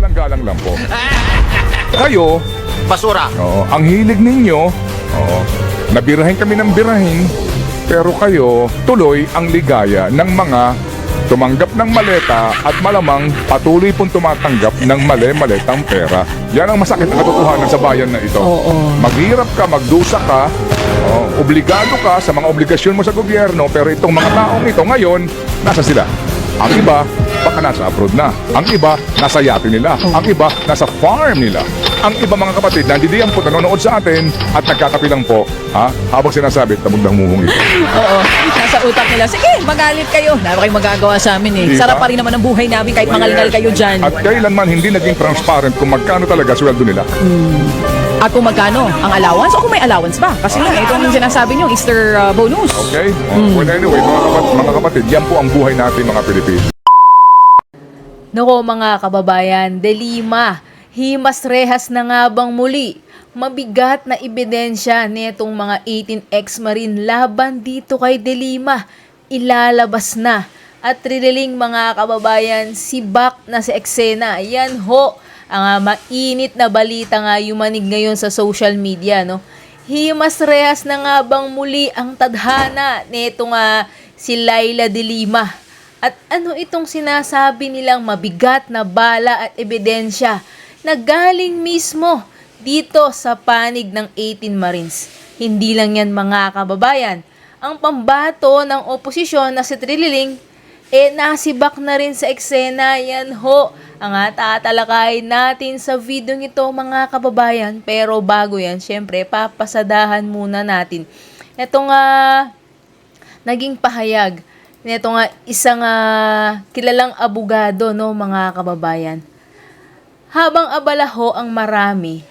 Galang-galang lang po. Kayo, Basura. ang hilig ninyo, nabirahin kami ng birahin, pero kayo tuloy ang ligaya ng mga tumanggap ng maleta at malamang patuloy pong tumatanggap ng mali-maletang pera. Yan ang masakit na katotohanan sa bayan na ito. Maghirap ka, magdusa ka, obligado ka sa mga obligasyon mo sa gobyerno, pero itong mga taong ito ngayon, nasa sila. Ang iba, baka nasa abroad na. Ang iba, nasa yate nila. Ang iba, nasa farm nila. Ang iba mga kapatid, nandidiyan po, nanonood sa atin at nagkakapilang po, habang sinasabi, tabog ng muhong ito. Oo, nasa utak nila. Sige, magalit kayo. Wala kayong magagawa sa amin eh. Diba? Sarap pa rin naman ang buhay namin kahit mangalngal kayo dyan. At kailanman hindi naging transparent kung magkano talaga sweldo nila. At kung magkano ang allowance o kung may allowance ba? Kasi nga, ito ang sinasabi nyo, Easter bonus. Okay? Well, anyway, mga kapatid, yan po ang buhay natin mga Pilipino. Nako mga kababayan, Delima, himas rehas na nga bang muli? Mabigat na ebidensya nitong mga 18 ex-marine laban dito kay Delima. Ilalabas na. At trililing mga kababayan, si Bak na si eksena. Yan ho, ang mainit na balita nga yumanig ngayon sa social media. No? Himas rehas na nga bang muli ang tadhana nitong si Laila Delima. At ano itong sinasabi nilang mabigat na bala at ebidensya na galing mismo dito sa panig ng 18 Marines. Hindi lang yan mga kababayan. Ang pambato ng oposisyon na si Trililing, nasibak na rin sa eksena. Yan ho, ang tatalakayin natin sa video nito mga kababayan. Pero bago yan, syempre, papasadahan muna natin. Itong naging pahayag nito isang kilalang abogado, no, mga kababayan. Habang abala ho ang marami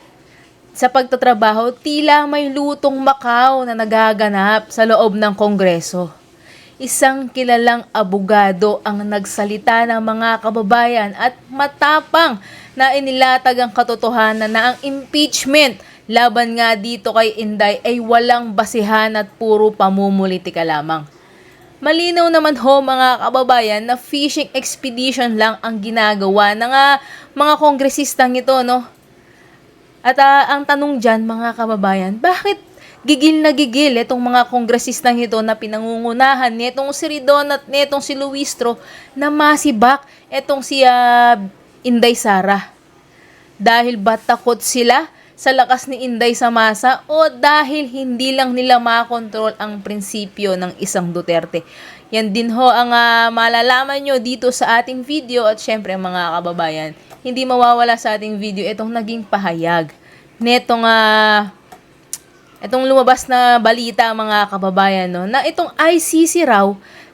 sa pagtatrabaho, tila may lutong Macau na nagaganap sa loob ng Kongreso. Isang kilalang abogado ang nagsalita ng mga kababayan at matapang na inilatag ang katotohanan na ang impeachment laban nga dito kay Inday ay walang basihan at puro pamumulitika lamang. Malinaw naman ho mga kababayan na fishing expedition lang ang ginagawa ng mga kongresistang ito, no? At ang tanong dyan mga kababayan, bakit gigil na gigil itong mga kongresistang ito na pinangungunahan nitong si Ridon at nitong si Luistro na masibak itong si Inday Sara? Dahil ba takot sila sa lakas ni Inday sa masa o dahil hindi lang nila makontrol ang prinsipyo ng isang Duterte? Yan din ho ang malalaman nyo dito sa ating video at syempre mga kababayan, hindi mawawala sa ating video itong naging pahayag netong itong lumabas na balita mga kababayan, no, na itong ICC raw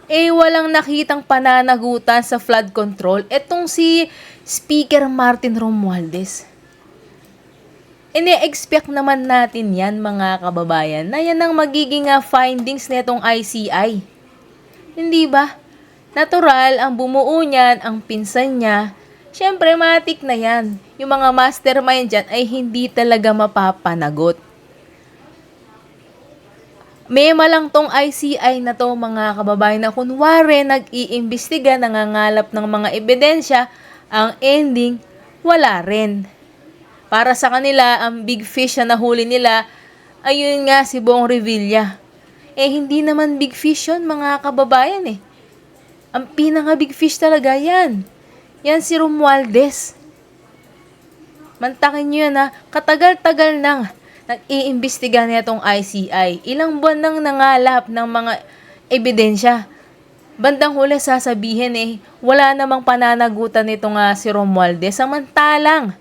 walang nakitang pananagutan sa flood control itong si Speaker Martin Romualdez. Ine-expect naman natin yan mga kababayan na yan ang magiging findings nitong ICI. Hindi ba? Natural ang bumuo niyan, ang pinsan niya. Siyempre matik na yan. Yung mga mastermind dyan ay hindi talaga mapapanagot. Mema lang tong ICI na to mga kababayan na kunwari nag-iimbestiga, nangangalap ng mga ebidensya, ang ending, wala rin. Para sa kanila, ang big fish na nahuli nila, ayun nga si Bong Revilla. Hindi naman big fish yun, mga kababayan eh. Ang pinaka big fish talaga yan. Yan si Romualdez. Mantakin nyo yan katagal-tagal nang nag-iimbestiga niya itong ICI. Ilang buwan nang nangalap ng mga ebidensya. Bandang huli sasabihin wala namang pananagutan nitong si Romualdez. Samantalang,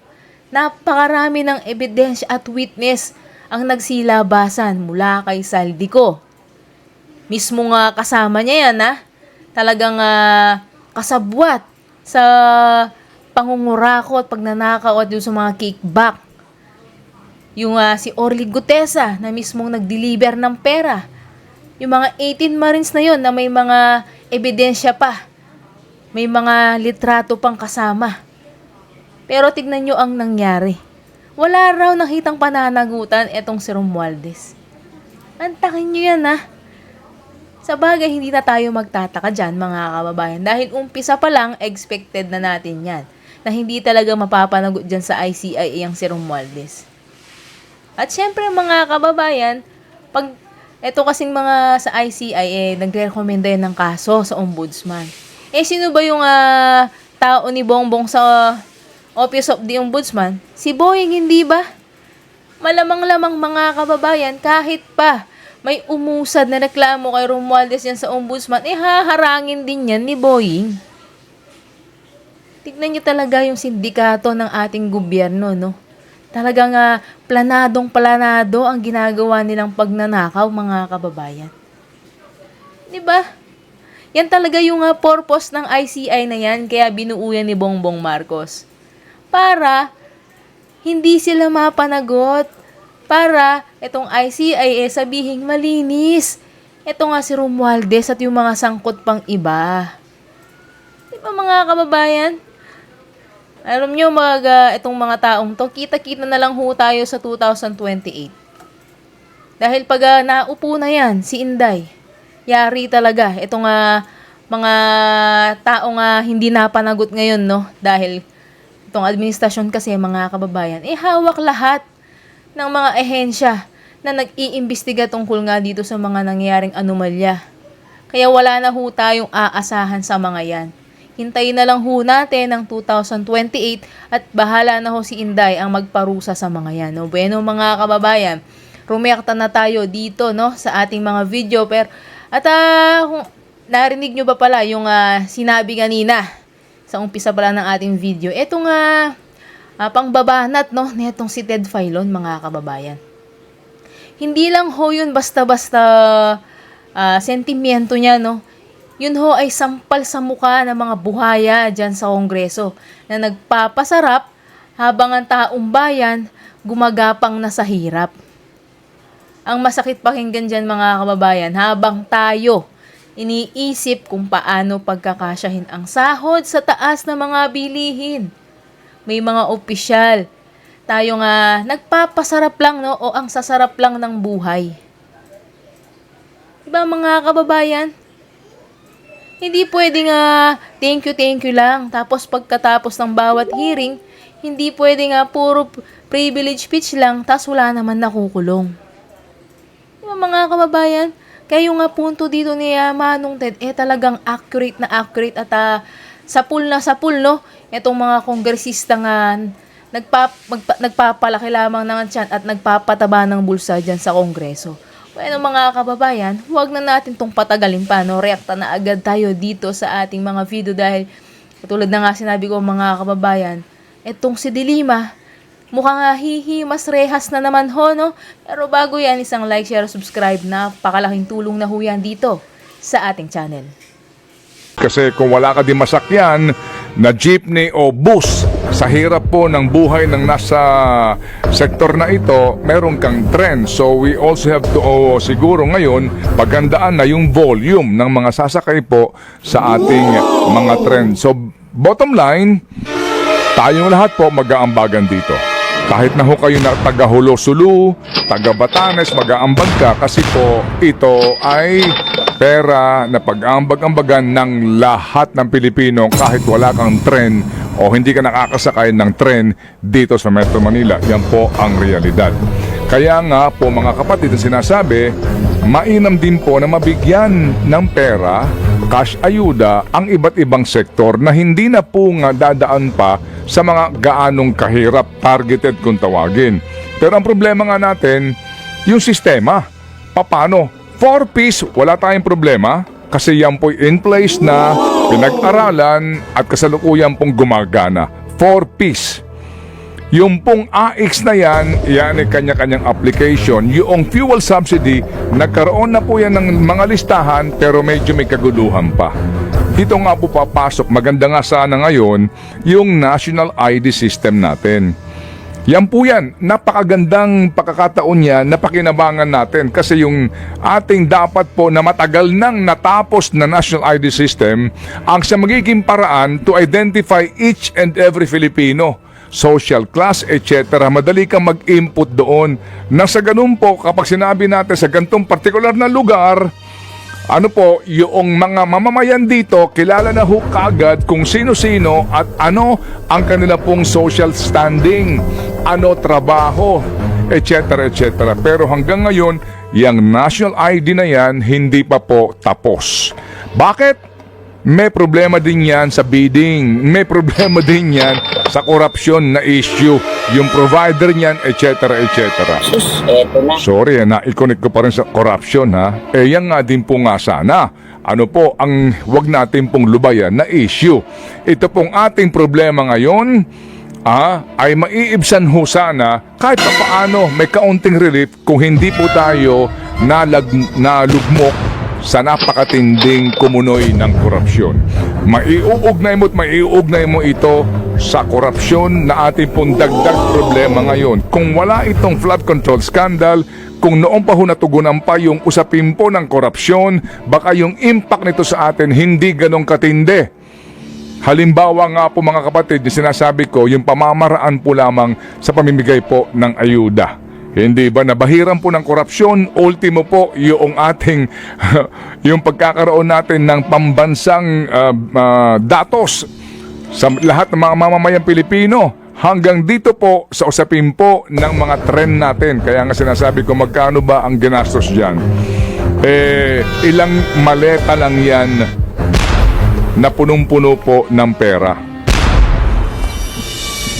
napakarami ng ebidensya at witness ang nagsilabasan mula kay Saldico. Mismo nga kasama niya yan talagang kasabwat sa pangungurako at pagnanakaw at yung sa mga kickback. Yung si Orly Gutesa na mismong nag-deliver ng pera. Yung mga 18 Marines na yon na may mga ebidensya pa. May mga litrato pang kasama. Pero tignan nyo ang nangyari. Wala raw nakitang pananagutan etong si Romualdez. Antakin nyo yan Sa bagay, hindi na tayo magtataka dyan mga kababayan. Dahil umpisa pa lang, expected na natin yan. na hindi talaga mapapanagot dyan sa ICIA ang si Romualdez. At syempre mga kababayan, pag eto kasing mga sa ICIA, nagre-recommenda yan ng kaso sa ombudsman. Sino ba yung tao ni Bongbong sa Office of the Ombudsman? Si Boying, hindi ba? Malamang-lamang mga kababayan, kahit pa may umusad na reklamo kay Romualdez yan sa ombudsman, haharangin din yan ni Boying. Tignan niyo talaga yung sindikato ng ating gobyerno, no? Talagang planadong-planado ang ginagawa nilang pagnanakaw, mga kababayan. Diba? Yan talaga yung purpose ng ICI na yan, kaya binuo yan ni Bongbong Marcos. Para hindi sila mapanagot. Para itong ICI sabihing malinis. Ito nga si Romualdez at yung mga sangkot pang iba. Diba mga kababayan? Alam nyo, itong mga taong to, kita-kita na lang ho tayo sa 2028. Dahil pag naupo na yan, si Inday, yari talaga. Itong mga taong hindi napanagot ngayon, no? Dahil itong administrasyon kasi, mga kababayan, hawak lahat ng mga ehensya na nag-iimbestiga tungkol nga dito sa mga nangyaring anomalya. Kaya wala na ho tayong aasahan sa mga yan. Hintayin na lang ho natin ang 2028 at bahala na ho si Inday ang magparusa sa mga yan. No? Bueno mga kababayan, rumekta na tayo dito, no, sa ating mga video. Kung narinig nyo ba pala yung sinabi kanina sa umpisa pala ng ating video, etong pangbabanat, no, netong si Ted Filon, mga kababayan. Hindi lang ho yun basta-basta sentimiento niya, no. Yun ho ay sampal sa mukha ng mga buhaya dyan sa Kongreso na nagpapasarap habang ang taong bayan gumagapang na sa hirap. Ang masakit pakinggan dyan, mga kababayan, habang tayo iniisip kung paano pagkakasyahin ang sahod sa taas ng mga bilihin. May mga opisyal tayo nga nagpapasarap lang, no, o ang sasarap lang ng buhay. Diba mga kababayan? Hindi pwedeng thank you lang. Tapos pagkatapos ng bawat hearing, hindi pwedeng puro privilege speech lang, tas wala naman nakukulong. Diba mga kababayan? Kaya yung punto dito ni Manong Ted, talagang accurate at sapul na sapul, no? Itong mga kongresista nga nagpapalaki lamang ng tiyan at nagpapataba ng bulsa dyan sa Kongreso. Bueno mga kababayan, huwag na natin tong patagalin pa, no? Reakta na agad tayo dito sa ating mga video dahil katulad na nga sinabi ko, mga kababayan, etong si Dilima, mukhang hihimas rehas na naman ho, no? Pero bago yan, isang like, share, subscribe, napakalaking tulong na ho yan dito sa ating channel. Kasi kung wala ka din masakyan na jeepney o bus sa hirap po ng buhay ng nasa sektor na ito, meron kang tren. So we also have to siguro ngayon pagandaan na yung volume ng mga sasakay po sa ating mga tren. So bottom line, tayong lahat po mag-aambagan dito. Kahit na ho kayo na taga Hulo-Sulu, taga Batanes, mag-aambag ka kasi po ito ay pera na pag-aambag-ambagan ng lahat ng Pilipino kahit wala kang tren o hindi ka nakakasakay ng tren dito sa Metro Manila. Yan po ang realidad. Kaya nga po mga kapatid, sinasabi, mainam din po na mabigyan ng pera, cash ayuda, ang iba't ibang sektor na hindi na po nga dadaan pa sa mga gaanong kahirap, targeted kung tawagin. Pero ang problema nga natin, yung sistema. Paano? 4-piece, wala tayong problema kasi yan po in place na pinag-aralan at kasalukuyan pong gumagana. 4-piece. Yung pong AX na yan ay kanya-kanyang application. Yung fuel subsidy, nagkaroon na po yan ng mga listahan pero medyo may kaguluhan pa. Dito nga po papasok, maganda nga sana ngayon, yung National ID System natin. Yan po yan, napakagandang pagkakataon yan na pakinabangan natin kasi yung ating dapat po na matagal nang natapos na National ID System ang sa magiging paraan to identify each and every Filipino, social class, etc. Madali kang mag-input doon. Nang sa ganun po, kapag sinabi natin sa gantong partikular na lugar, ano po, yung mga mamamayan dito, kilala na ho kaagad kung sino-sino at ano ang kanila pong social standing, ano trabaho, etc. etc. Pero hanggang ngayon, yung national ID na yan, hindi pa po tapos. Bakit? May problema din yan sa bidding. May problema din yan sa korupsyon na issue. Yung provider niyan, etc. etc. Sus, eto na. Sorry, na-connect ko pa rin sa corruption ha. Yan nga din po nga sana. Ano po ang wag natin pong lubayan na issue. Ito pong ating problema ngayon ay maiibsan ho sana kahit pa paano may kaunting relief kung hindi po tayo nalugmok sa napakatinding kumunoy ng korupsyon. Maiuugnay mo ito sa korupsyon na ating pong dagdag problema ngayon. Kung wala itong flood control scandal, kung noong pa ho natugunan pa yung usapin po ng korupsyon, baka yung impact nito sa atin hindi ganong katindi. Halimbawa nga po mga kapatid, yung sinasabi ko, yung pamamaraan po lamang sa pamimigay po ng ayuda. Hindi ba nabahiran po ng korupsyon? Ultimo po yung ating yung pagkakaroon natin ng pambansang datos sa lahat ng mga mamamayang Pilipino hanggang dito po sa usapin po ng mga trend natin. Kaya nga sinasabi ko, magkano ba ang ginastos dyan? Ilang maleta lang yan na punong-puno po ng pera.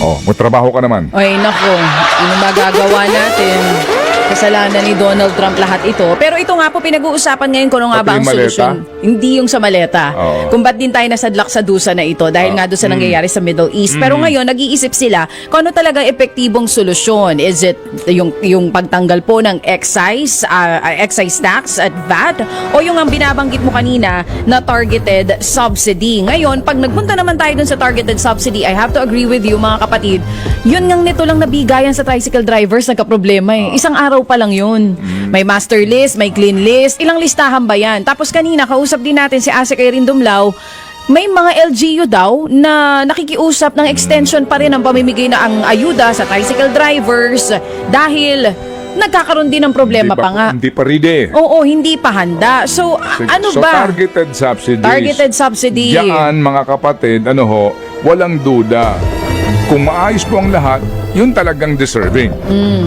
Magtrabaho ka naman. Ay, nako. Ano magagawa natin? Kasalanan ni Donald Trump lahat ito. Pero ito nga po pinag-uusapan ngayon kung ano nga Pati ba ang yung maleta? solusyon. Hindi yung sa maleta. Oo. Kung ba't din tayo nasadlak sa dusa na ito dahil nga doon sa nangyayari sa Middle East. Pero ngayon, nag-iisip sila kung ano talaga epektibong solusyon. Is it yung pagtanggal po ng excise tax at VAT? O yung ang binabanggit mo kanina na targeted subsidy? Ngayon, pag nagpunta naman tayo dun sa targeted subsidy, I have to agree with you mga kapatid, yun ngang nito lang nabigayan sa tricycle drivers, nagka-problema eh. Isang araw pa lang yun. May master list, may clean list, ilang listahan ba yan? Tapos kanina, kausap din natin si Asik Irene Dumlao, may mga LGU daw na nakikiusap ng extension pa rin ang pamimigay na ang ayuda sa tricycle drivers dahil nagkakaroon din ng problema pa nga. Hindi pa ready. Oo, hindi pa handa. So, ano So ba? targeted subsidies. Targeted subsidy. Diyan mga kapatid, walang duda. Kung maayos po ang lahat, yun talagang deserving.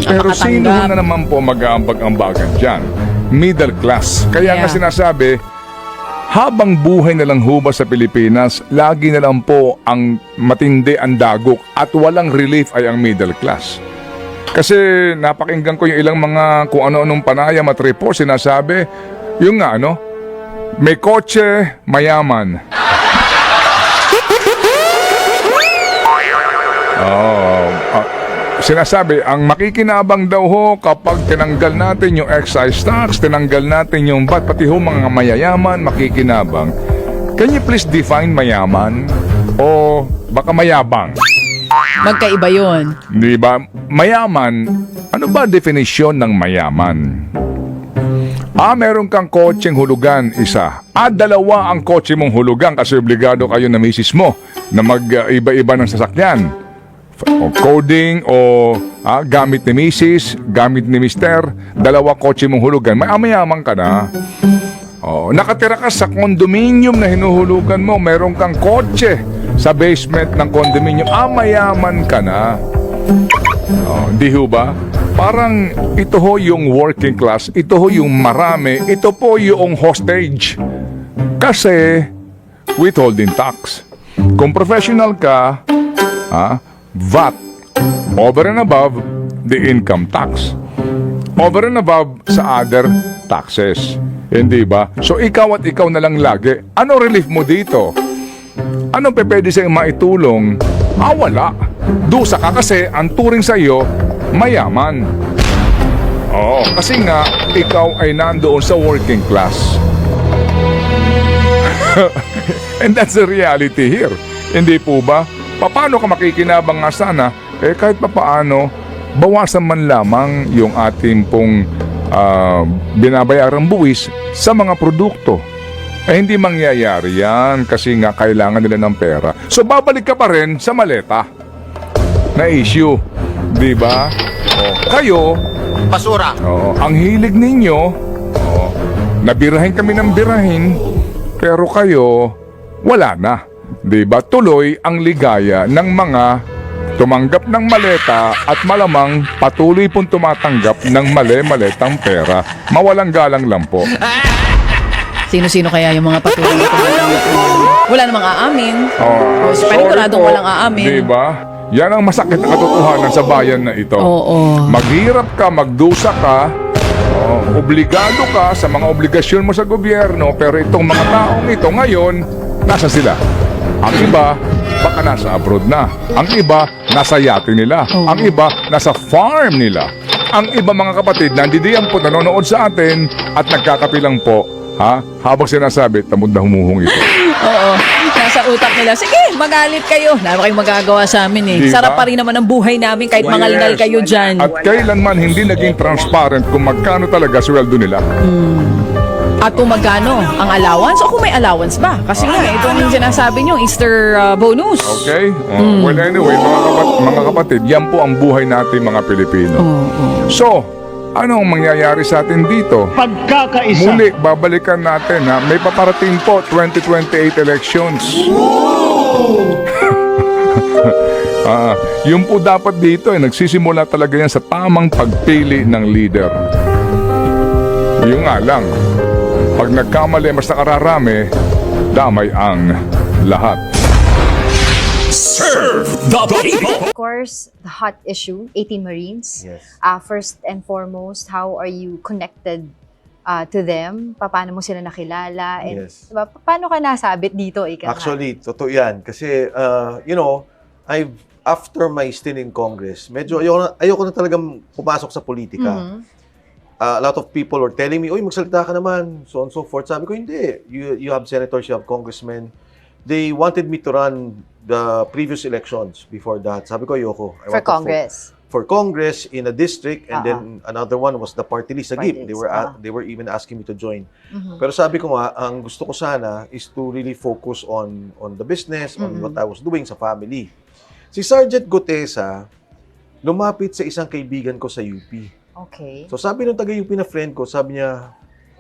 Pero sino makatanggap. na naman po mag-aambag-ambagan dyan? Middle class. Kaya nga Yeah. sinasabi, habang buhay na lang huba sa Pilipinas, lagi na lang po ang matindi ang dagok at walang relief ay ang middle class. Kasi napakinggan ko yung ilang mga kung ano-anong panayam at report, sinasabi, yung nga may kotse, mayaman. Sinasabi, ang makikinabang daw ho kapag tinanggal natin yung excise tax, tinanggal natin yung VAT, pati ho mga mayayaman, makikinabang. Can you please define mayaman? O baka mayabang? Magkaiba yun. Di ba? Mayaman, ano ba definition ng mayaman? Meron kang kotseng hulugan, isa. Dalawa ang kotse mong hulugan kasi obligado kayo na misis mo na mag-iba-iba ng sasakyan. O coding o gamit ni misis, gamit ni mister, dalawa kotse mong hulugan. Mayaman ka na. Nakatira ka sa condominium na hinuhulugan mo, meron kang kotse sa basement ng condominium. Mayaman ka na. Di ho ba? Parang ito ho yung working class, ito ho yung marami, ito po yung hostage. Kasi withholding tax. Kung professional ka, VAT. Over and above the income tax. Over and above sa other taxes. Hindi ba? So ikaw at ikaw na lang lagi. Ano relief mo dito? Anong pwede sa'yo maitulong? Wala. Dusa ka kasi ang turing sa'yo, mayaman. Kasi nga, ikaw ay nandoon sa working class. And that's the reality here. Hindi po ba? Paano ka makikinabang nga sana? Kahit papaano, bawasan man lamang yung ating pong binabayarang buwis sa mga produkto. Hindi mangyayari yan kasi nga kailangan nila ng pera. So babalik ka pa rin sa maleta na issue. Di ba? Kayo, Basura. ang hilig ninyo, nabirahin kami ng birahin, pero kayo, wala na. Diba? Tuloy ang ligaya ng mga tumanggap ng maleta at malamang patuloy pong tumatanggap ng mali-maletang pera. Mawalang galang lang po. Sino-sino kaya yung mga patuloy na tumatanggap? Wala namang aamin. Sorry Paniguradong po. walang aamin. Diba? Yan ang masakit na katotohanan sa bayan na ito. Oo. Maghirap ka, magdusa ka, obligado ka sa mga obligasyon mo sa gobyerno, pero itong mga taong ito ngayon, nasa sila. Ang iba, baka nasa abroad na. Ang iba, nasa yate nila. Ang iba, nasa farm nila. Ang iba mga kapatid, nandidiyan po, nanonood sa atin at nagkakapilang po. Ha? Habang sinasabi, tamod na humuhong ito. Oo. Nasa utak nila, sige, magalit kayo. Wala kayong magagawa sa amin eh. Diba? Sarap pa rin naman ang buhay namin kahit mangalngal Yes. kayo dyan. At kailanman hindi naging transparent kung magkano talaga sweldo nila. At kung magkano ang allowance o kung may allowance ba. Kasi nga, itong sinasabi nyo, Easter bonus. Okay? Well, anyway, mga kapatid, yan po ang buhay natin mga Pilipino. So, ano ang mangyayari sa atin dito? Pagkakaisa. Muli, babalikan natin ha. May paparating po 2028 elections. Yung po dapat dito nagsisimula talaga yan sa tamang pagpili ng leader. Yung nga lang, pag nagkamali mas nakararami, damay ang lahat. Serve the people. Of course, the hot issue, 18 Marines. Yes. First and foremost, how are you connected to them? Paano mo sila nakilala? And, Yes. diba, paano ka nasabit dito? Actually, totoo yan. Kasi, after my stint in Congress, medyo ayoko na talagang pumasok sa politika. A lot of people were telling me, "Uy, magsalita ka naman," so on and so forth. Sabi ko, hindi. You have senators, you have congressmen. They wanted me to run the previous elections before that. Sabi ko, ayoko. I For want to Congress. For Congress in a district, and then another one was the party list sa Party GIP. list, They were even asking me to join. Pero sabi ko nga, ang gusto ko sana is to really focus on the business, on what I was doing sa family. Si Sergeant Gutesa, lumapit sa isang kaibigan ko sa UP. Okay. So sabi nung taga-UP na friend ko, sabi niya,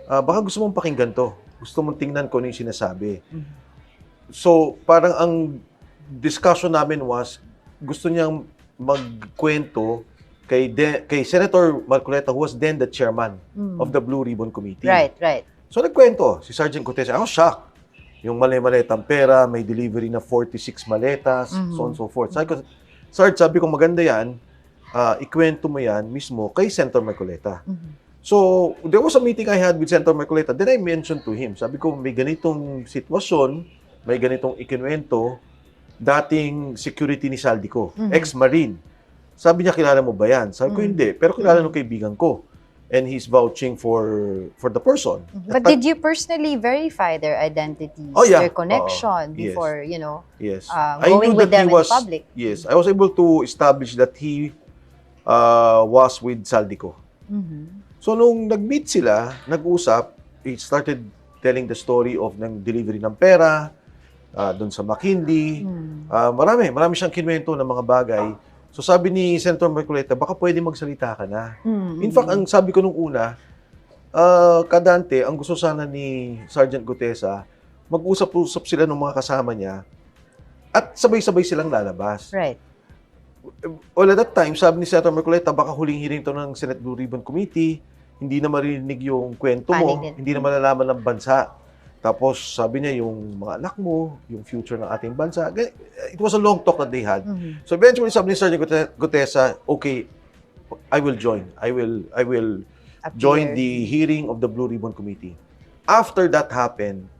baka gusto mong pakinggan to. Gusto mong tingnan ko ano yung sinasabi. So parang ang discussion namin was, gusto niyang magkwento kay Senator Marcoleta, who was then the chairman of the Blue Ribbon Committee. Right. So nagkwento si Sergeant Gutesa. Ako shocked. Yung mali-maletang pera, may delivery na 46 maletas, so on and so forth. Sabi ko, maganda yan, ikwento mo yan mismo kay Senator Marcoleta. So, there was a meeting I had with Senator Marcoleta. Then I mentioned to him, sabi ko, may ganitong sitwasyon, may ganitong ikinwento, dating security ni Saldico, ex-Marine. Sabi niya, kilala mo ba yan? Sabi ko, hindi. Pero kilala ng kaibigan ko. And he's vouching for the person. But did you personally verify their identities, Oh, yeah. their connection Yes. before, Yes. going with them in public? Yes. I was able to establish that he was with Saldico. So, nung nag-meet sila, nag-usap, he started telling the story of ng delivery ng pera, doon sa McKinley. Marami siyang kinwento ng mga bagay. So sabi ni Senator Marcoleta, baka pwede magsalita ka na. In fact, ang sabi ko nung una, Kadante, ang gusto sana ni Sergeant Gutesa, mag-usap-usap sila ng mga kasama niya at sabay-sabay silang lalabas. Right. Well, at that time, sabi ni Senator Marcoleta, baka huling hearing to ng Senate Blue Ribbon Committee, hindi na marinig yung kwento mo, Panig. hindi na malalaman ng bansa. Tapos sabi niya yung mga anak mo, yung future ng ating bansa. It was a long talk that they had. So eventually sabi ni Sergeant Gutesa, okay, I will join. I will join the hearing of the Blue Ribbon Committee. After that happened,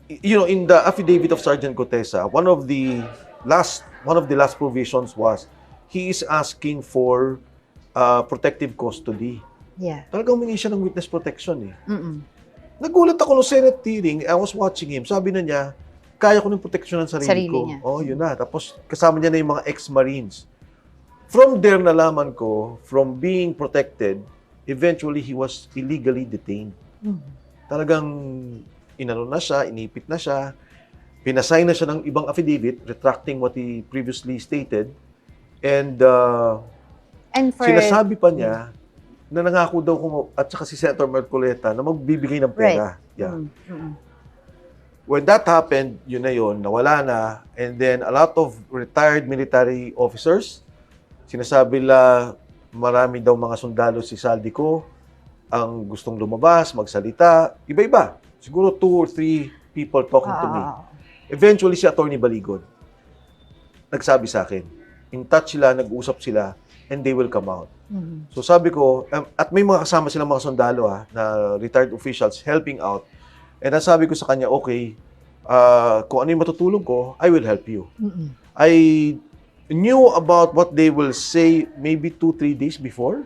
in the affidavit of Sergeant Gutesa, one of the last provisions was he is asking for protective custody. Yeah. Talagang humingi siya ng witness protection eh. Nagulat ako no Senate hearing, I was watching him, sabi na niya, kaya ko ng proteksyon ng sarili ko. niya. Oh, yun na. Tapos kasama niya na yung mga ex-Marines. From there, nalaman ko, from being protected, eventually he was illegally detained. Talagang inano na siya, inipit na siya, pinasay na siya ng ibang affidavit retracting what he previously stated, and And for sinasabi pa niya na nangako daw at saka si Senator Marcoleta na magbibigay ng pera. Yeah. When that happened, yun na yun, nawala na. And then, a lot of retired military officers, sinasabi nila, marami daw mga sundalo si Saldico ang gustong lumabas, magsalita. Iba-iba. Siguro 2 or 3 people talking to me. Eventually, si Attorney Baligon, nagsabi sa akin, in touch sila, nag-usap sila, and they will come out. So sabi ko, at may mga kasama silang mga sundalo na retired officials helping out. And ang sabi ko sa kanya, okay, kung ano yung matutulong ko, I will help you. I knew about what they will say maybe 2-3 days before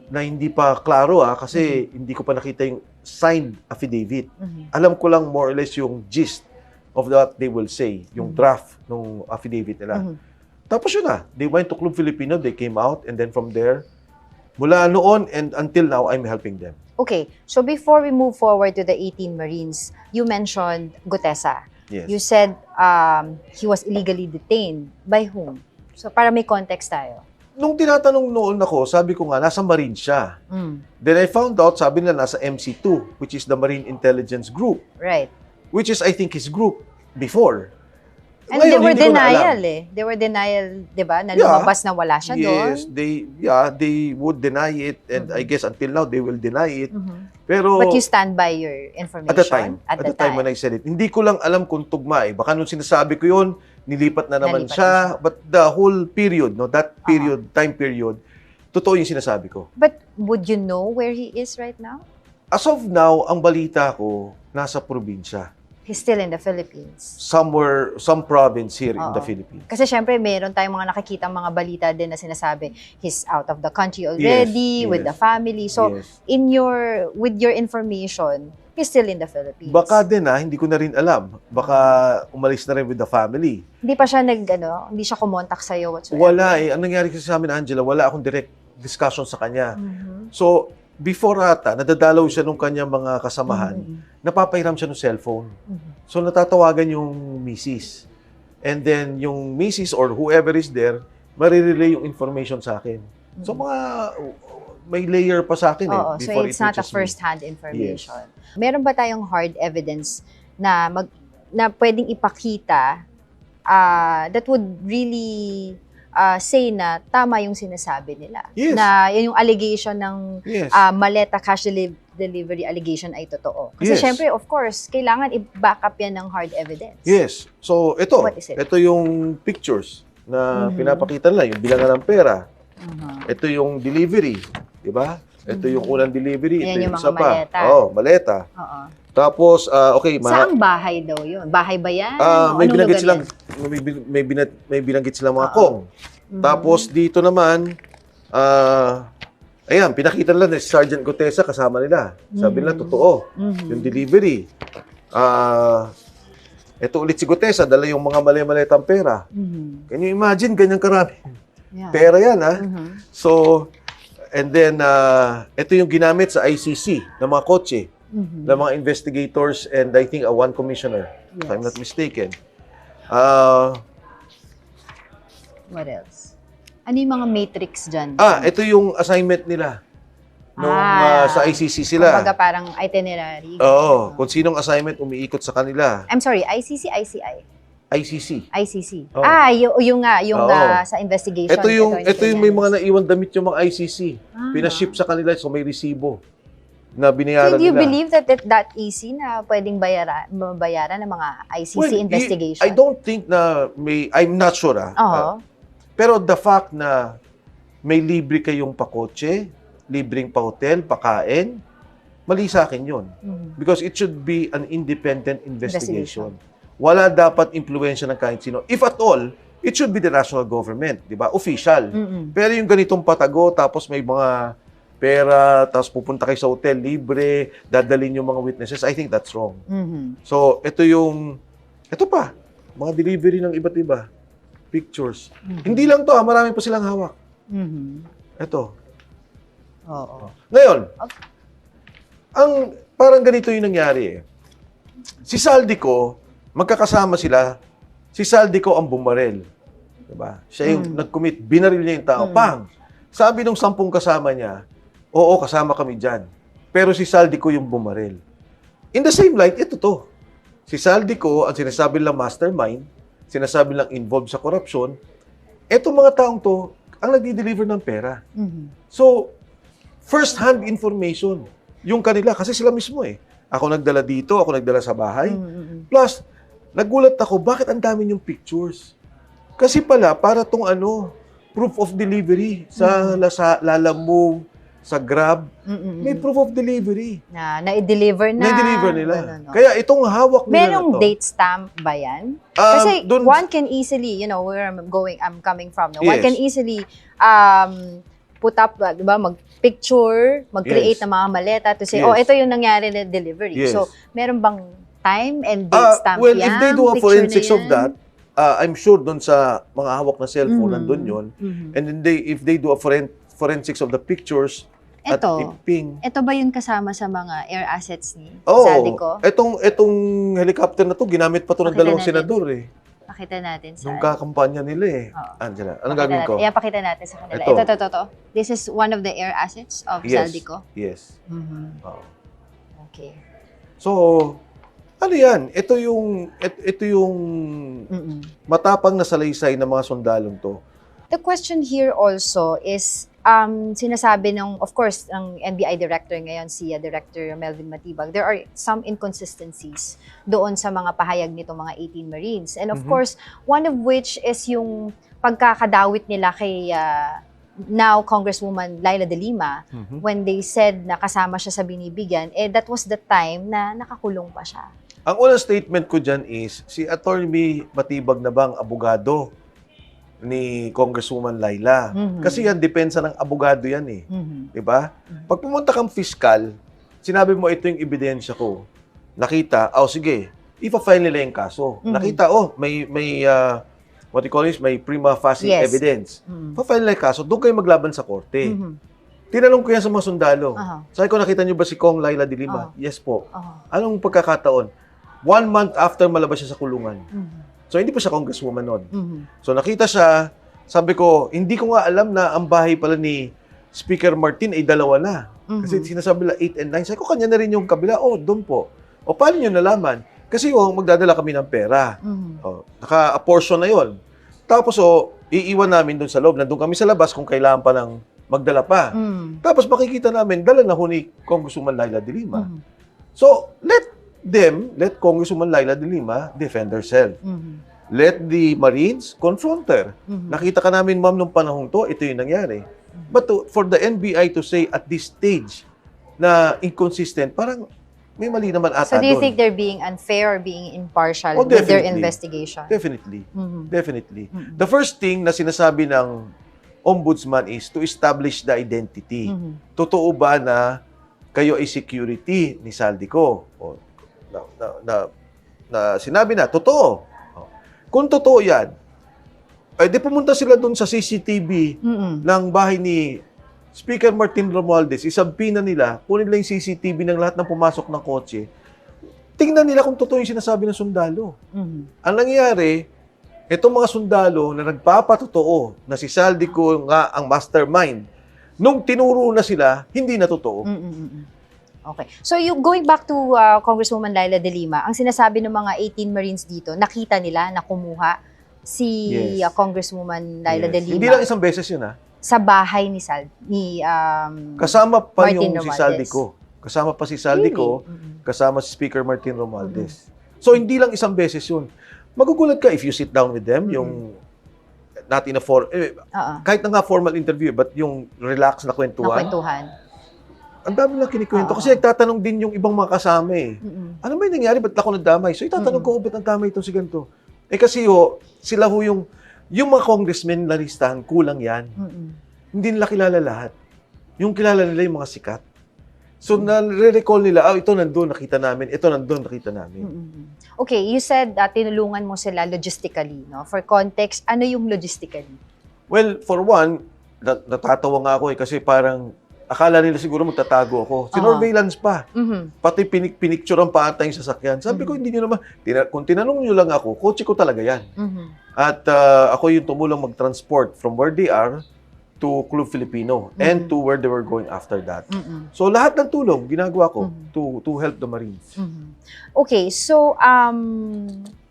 na hindi pa klaro kasi hindi ko pa nakita yung signed affidavit. Alam ko lang more or less yung gist of what they will say, yung draft ng affidavit nila. Tapos yun they went to Club Filipino, they came out, and then from there, mula noon and until now, I'm helping them. Okay, so before we move forward to the 18 Marines, you mentioned Gutesa. Yes. You said he was illegally detained. By whom? So para may context tayo. Nung tinatanong noon ako, sabi ko nga, nasa Marine siya. Then I found out, sabi nila, nasa MC2, which is the Marine Intelligence Group, Right. which is, I think, his group before. And Ngayon, they were hindi ko na alam. denial They were denial, di ba? Na lumabas na wala siya doon. Yes, they would deny it, and I guess until now, they will deny it. Pero, But you stand by your information? at the time when I said it, hindi ko lang alam kung tugma Baka nung sinasabi ko yun, nilipat na naman Nalipat siya. na siya. But the whole period, that period, time period, totoo yung sinasabi ko. But would you know where he is right now? As of now, ang balita ko, nasa probinsya. He's still in the Philippines. Somewhere, some province here in the Oo. Philippines. Kasi syempre, meron tayong mga nakikita mga balita din na sinasabi, he's out of the country already, Yes, with yes. the family. So, Yes. with your information, he's still in the Philippines. Baka din hindi ko na rin alam. Baka umalis na rin with the family. Hindi pa siya hindi siya kumontak sa'yo whatsoever. Wala Ang nangyari kasi sa amin, Angela, wala akong direct discussion sa kanya. So, before nadadalaw siya nung kanyang mga kasamahan, napapahiram siya ng cellphone. So, natatawagan yung misis. And then, yung misis or whoever is there, marirelay yung information sa akin. So, may layer pa sa akin Oo, so before it's it not a reaches me. first-hand information. Meron ba tayong hard evidence na pwedeng ipakita that would really say na tama yung sinasabi nila? Yes. Na yung allegation ng Yes. maleta cash delivery allegation ay totoo. Kasi Yes. syempre, of course, kailangan i-back up yan ng hard evidence. Yes. So, ito. What is it? Ito yung pictures na pinapakita nila, yung bilangan ng pera. Ito yung delivery. Diba? Ito yung unang delivery. Ayan Ito yung isa mga pa. maleta. Maleta. Oo. Tapos, okay. Saang bahay daw yun? Bahay ba yan? O may anong binanggit lugar silang, yan? may binanggit silang mga kong. Tapos, dito naman, ayan, pinakita nila na si Sergeant Gutesa kasama nila. Sabi nila, totoo. Yung delivery. Ito ulit si Gutesa, dala yung mga mali-maletang pera. Can you imagine, ganyang karami? Yeah. Pera yan, So, and then, ito yung ginamit sa ICC ng mga kotse, ng mga investigators, and I think one commissioner, if I'm not mistaken. What else? Ano yung mga matrix dyan? Ito yung assignment nila. Nung sa ICC sila. Kumbaga parang itinerary. Oo, kung sinong assignment umiikot sa kanila. I'm sorry, ICC, ICI? ICC. ICC. Oo. Yung Oo. sa investigation. Ito yung may mga na... naiwan damit yung mga ICC. Pinaship sa kanila so may resibo na binayaran Do you nila. believe that that easy na pwedeng mabayaran ng mga ICC investigation? I don't think na I'm not sure Oo. pero the fact na may libre kayong pakotse, libreng pa-hotel, pakain, mali sa akin yun. Because it should be an independent investigation. Wala dapat impluwensya ng kahit sino. If at all, it should be the national government, di ba? Official. Pero yung ganitong patago, tapos may mga pera, tapos pupunta kayo sa hotel, libre, dadalhin yung mga witnesses, I think that's wrong. So, ito pa, mga delivery ng iba't iba, pictures. Hindi lang to, marami pa silang hawak. Ito. Oo. Ngayon, parang ganito yung nangyari Si Saldico, magkakasama sila, si Saldico ang bumarel. Diba? Siya yung nag-commit, binaril niya yung tao, pang! Sabi nung 10 kasama niya, Oo, kasama kami dyan. Pero si Saldico yung bumaril. In the same light, ito to. Si Saldico, ang sinasabi lang mastermind, sinasabi lang involved sa korupsyon, etong mga taong to, ang nagdi-deliver ng pera. So, first-hand information, yung kanila, kasi sila mismo eh. Ako nagdala dito, ako nagdala sa bahay. Plus, nagulat ako, bakit ang dami yung pictures? Kasi pala, para tong proof of delivery sa Lalamove, sa Grab, may proof of delivery. Na-deliver na. Na-deliver nila. Ano. Kaya itong hawak nila Merong na to. date stamp ba yan? Kasi dun- one can easily, where I'm coming from. No? One Yes. can easily put up, di ba, mag-picture, mag-create Yes. ng mga maleta to say, Yes. ito yung nangyari na delivery. Yes. So, meron bang time and date stamp Well, yan? if they do a Picture forensics na of yan? that, I'm sure doon sa mga hawak na cellphone, nandun yun. And then if they do a forensics of the pictures, at Ito. iping. Ito ba yung kasama sa mga air assets ni Oo, Saldico? etong helicopter na to, ginamit pa to ng Pakita dalawang natin. senador eh. Pakita natin sa... Nung kakampanya nila eh. Oo. Angela, anong Pakita gagawin ko? natin. Pakita natin sa kanila. Ito. Ito. This is one of the air assets of Yes. Saldico. Yes. Oo. Okay. So, ano yan? Ito yung matapang na salaysay ng mga sundalong to. The question here also is, sinasabi of course, ng NBI director ngayon, si Director Melvin Matibag, there are some inconsistencies doon sa mga pahayag nitong mga 18 Marines. And of course, one of which is yung pagkakadawit nila kay now Congresswoman Laila de Lima when they said na kasama siya sa binibigyan, that was the time na nakakulong pa siya. Ang unang statement ko dyan is, si Atty. Matibag na bang abogado ni Congresswoman Laila? Kasi yan, depensa ng abogado yan eh. Diba? Pag pumunta kang fiscal, sinabi mo ito yung ebidensya ko. Nakita, sige, ipa-file nila yung kaso. Nakita, may what you call this, may prima facie Yes. evidence. Pa-file nila yung kaso, doon kayo maglaban sa korte. Tinanong ko yan sa mga sundalo. Sabi ko, nakita niyo ba si Kong Laila de Lima? Yes po. Anong pagkakataon? 1 month after malabas siya sa kulungan. So, hindi pa siya congresswoman noon. So, nakita siya, sabi ko, hindi ko nga alam na ang bahay pala ni Speaker Martin ay dalawa na. Kasi sinasabi nila 8 and 9. Sabi ko, kanya na rin yung kabila. Doon po. Paano nyo nalaman? Kasi magdadala kami ng pera. Naka-apportion na yon. Tapos, iiwan namin doon sa loob. Nandun kami sa labas kung kailangan pa ng magdala pa. Tapos, makikita namin, dala na ho ni Congresswoman Laila de Lima. So, let Congresswoman Laila de Lima defend herself. Let the Marines confront her. Nakita ka namin, ma'am, nung panahong to, ito yung nangyari. But for the NBI to say at this stage na inconsistent, parang may mali naman ata So do you doon. think they're being unfair or being impartial with their Definitely. investigation? Definitely. Definitely. The first thing na sinasabi ng ombudsman is to establish the identity. Totoo ba na kayo ay security ni Saldico? Na sinabi na, totoo. Kung totoo yan, di pumunta sila doon sa CCTV ng bahay ni Speaker Martin Romualdez, isampina nila, kunin nila yung CCTV ng lahat ng pumasok ng kotse, tingnan nila kung totoo yung sinasabi ng sundalo. Ang nangyari, itong mga sundalo na nagpapatotoo na si Saldico nga ang mastermind, nung tinuro na sila, hindi na totoo. Okay. So going back to Congresswoman Laila de Lima, ang sinasabi ng mga 18 Marines dito, nakita nila na kumuha si Yes. Congresswoman Laila de Lima Hindi lang isang beses yun, ha? sa bahay ni Kasama pa Martin yung si Romualdez. Saldico. Kasama pa si Saldico, Really? kasama si Speaker Martin Romualdez. So, hindi lang isang beses yun. Magugulat ka if you sit down with them, yung not in a kahit na nga formal interview, but yung relax na kwentuhan. Ang dami lang kinikwento. Kasi nagtatanong din yung ibang mga kasama eh. Ano ba yung nangyari? Ba't ako nadamay? So, itatanong ko, ba't nadamay itong si ganito? Kasi sila yung mga congressmen na listahan, kulang yan. Hindi nila kilala lahat. Yung kilala nila yung mga sikat. So, nare-recall nila, ito nandun, nakita namin. Ito nandun, nakita namin. Okay, you said tinulungan mo sila logistically, no? For context, ano yung logistically? Well, for one, natatawa nga ako kasi parang akala nila siguro magtatago ako. Sinorveillance pa. Pati pinicturean pa ata yung sasakyan. Sabi ko, hindi nyo naman. Kung tinanong nyo lang ako, kotse ko talaga yan. At ako yung tumulong mag-transport from where they are to Club Filipino and to where they were going after that. So lahat ng tulong ginagawa ko to help the Marines. Okay, so,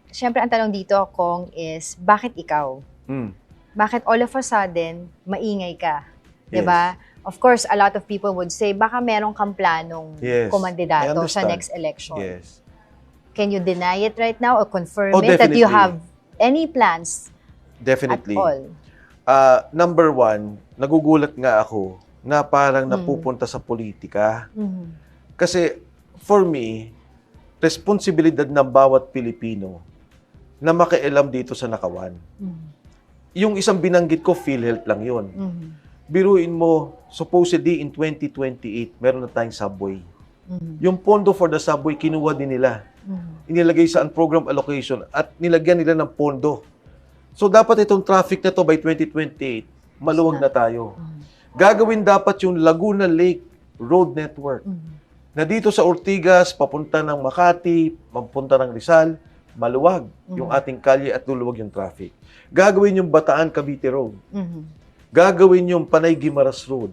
syempre ang tanong dito, Kong, is, bakit ikaw? Mm. Bakit all of a sudden, maingay ka? Yes. Diba? Of course, a lot of people would say, baka meron kang planong Yes, I kumandidato sa understand. next election. Yes. Can you deny it right now or confirm Oh, it that you definitely. have any plans Definitely. at all? Number one, nagugulat nga ako na parang napupunta sa politika. Kasi for me, responsibilidad ng bawat Pilipino na makialam dito sa nakawan. Yung isang binanggit ko, PhilHealth lang yun. Biruin mo, supposedly in 2028, meron na tayong subway. Yung pondo for the subway, kinuha din nila. Inilagay sa program allocation at nilagyan nila ng pondo. So dapat itong traffic na to by 2028, maluwag na tayo. Gagawin dapat yung Laguna Lake Road Network. Na dito sa Ortigas, papunta ng Makati, papunta ng Rizal, maluwag yung ating kalye at luluwag yung traffic. Gagawin yung Bataan Cavite Road. Gagawin yung Panay Guimaras Road.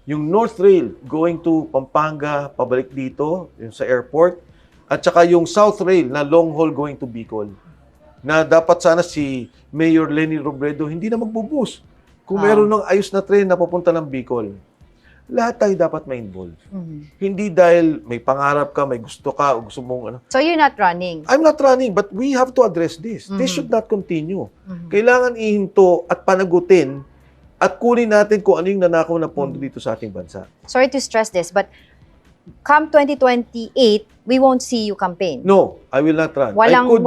Yung North Rail going to Pampanga, pabalik dito, yung sa airport. At saka yung South Rail na long haul going to Bicol. Na dapat sana si Mayor Lenny Robredo hindi na magbubus. Kung meron ng ayos na train na papunta ng Bicol, lahat tayo dapat ma-involve. Hindi dahil may pangarap ka, may gusto ka, o gusto mong ano. So you're not running? I'm not running, but we have to address this. This should not continue. Kailangan ihinto at panagutin at kunin natin kung ano yung nanakaw na pondo dito sa ating bansa. Sorry to stress this, but come 2028, we won't see you campaign. No, I will not run. I could-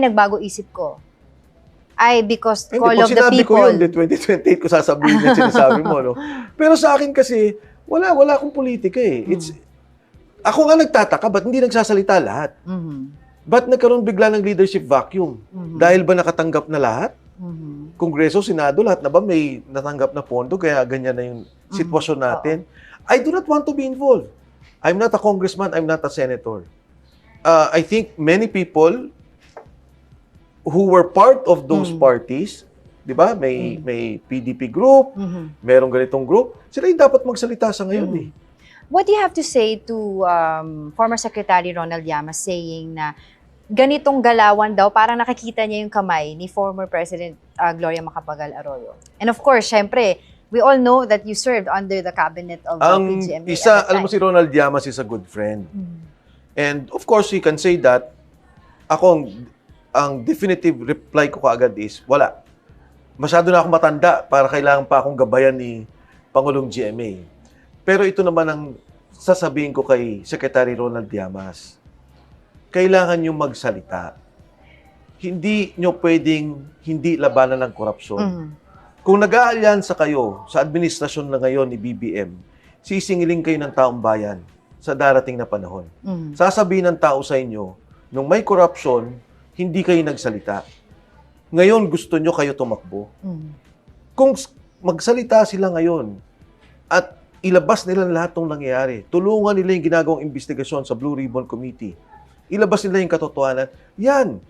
Nagbago isip ko. Because Hindi, call pag of the sinabi ko people. yun, 2028 ko sasabihin yung sinasabi mo, no? Pero sa akin kasi, wala akong politika eh. Ako nga nagtataka, ba't hindi nagsasalita lahat? Ba't nagkaroon bigla ng leadership vacuum? Dahil ba nakatanggap na lahat? Kongreso, Senado, lahat na ba may natanggap na pondo? Kaya ganyan na yung sitwasyon natin. I do not want to be involved. I'm not a congressman, I'm not a senator. I think many people who were part of those parties, di ba? May PDP group, merong ganitong group, sila yung dapat magsalita sa ngayon eh. What do you have to say to former Secretary Ronald Llamas saying na ganitong galawan daw, parang nakikita niya yung kamay ni former President Gloria Macapagal Arroyo? And of course, syempre, we all know that you served under the cabinet of Ang PGMA. isa, at that alam mo time. si Ronald Llamas is a good friend. And of course, he can say that. Ang definitive reply ko kaagad is, wala. Masyado na ako matanda para kailangan pa akong gabayan ni Pangulong GMA. Pero ito naman ang sasabihin ko kay Secretary Ronald Llamas. Kailangan nyo magsalita. Hindi nyo pwedeng hindi labanan ng korupsyon. Kung nag-aalyansa kayo sa administrasyon na ngayon ni BBM, sisingiling kayo ng taong bayan sa darating na panahon. Sasabihin ng tao sa inyo, nung may korupsyon, hindi kayo nagsalita. Ngayon, gusto nyo kayo tumakbo. Kung magsalita sila ngayon at ilabas nila lahat ng nangyayari, tulungan nila yung ginagawang investigasyon sa Blue Ribbon Committee, ilabas nila yung katotohanan, yan,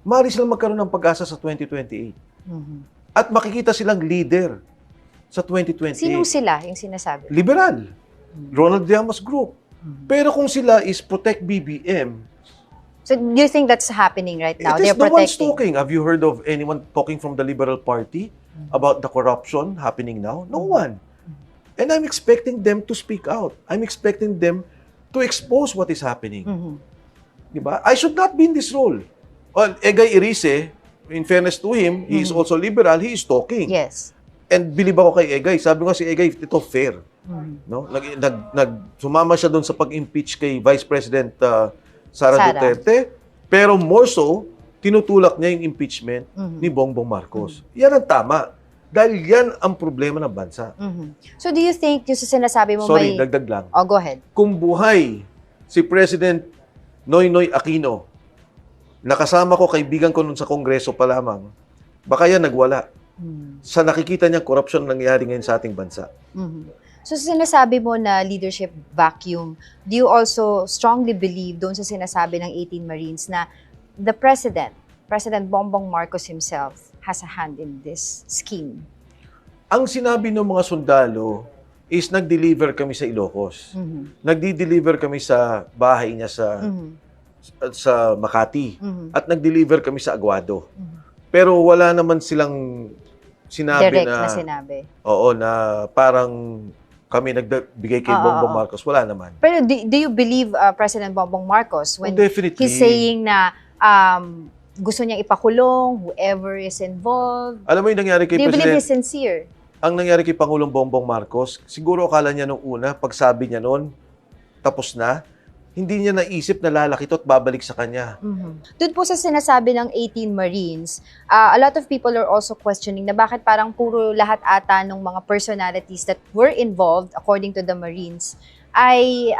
maaari silang magkaroon ng pag-asa sa 2028. At makikita silang leader sa 2028. Sinong sila yung sinasabi? Liberal. Ronald Llamas Group. Pero kung sila is protect BBM, So do you think that's happening right now? it is They're no one's protecting. talking. Have you heard of anyone talking from the Liberal Party about the corruption happening now? No one. And I'm expecting them to speak out. I'm expecting them to expose what is happening. Diba? I should not be in this role. Well, Egay Irice, in fairness to him, he is also liberal, he is talking. Yes. And believe ako kay Egay. Sabi ko si Egay, ito fair. No? Sumama siya doon sa pag-impeach kay Vice President Sara Duterte. Pero more so, tinutulak niya yung impeachment ni Bongbong Marcos. Yan ang tama. Dahil yan ang problema ng bansa. So do you think yung sa sinasabi mo Sorry, may... dagdag lang. Oh, go ahead. Kung buhay si President Noynoy Aquino, nakasama ko, kaibigan ko nun sa Kongreso pa lamang, baka yan nagwala. Sa nakikita niyang korupsyon nangyayari ngayon sa ating bansa. So sa sinasabi mo na leadership vacuum, do you also strongly believe doon sa sinasabi ng 18 Marines na the President Bongbong Marcos himself, has a hand in this scheme? Ang sinabi ng mga sundalo is nag-deliver kami sa Ilocos. Nagdi-deliver kami sa bahay niya sa Makati. At nag-deliver kami sa Aguado. Pero wala naman silang sinabi Direct na, na sinabi. oo, na parang kami nagbigay kay Bongbong Marcos. Wala naman. Pero do you believe President Bongbong Marcos when Definitely. he's saying na gusto niyang ipakulong whoever is involved? Alam mo yung nangyari kay Do you believe President, he's sincere? ang nangyari kay Pangulong Bongbong Marcos, siguro akala niya nung una, pag sabi niya noon, tapos na, hindi niya naisip na lalaki ito at babalik sa kanya. Doon po sa sinasabi ng 18 Marines, a lot of people are also questioning na bakit parang puro lahat ata ng mga personalities that were involved, according to the Marines, ay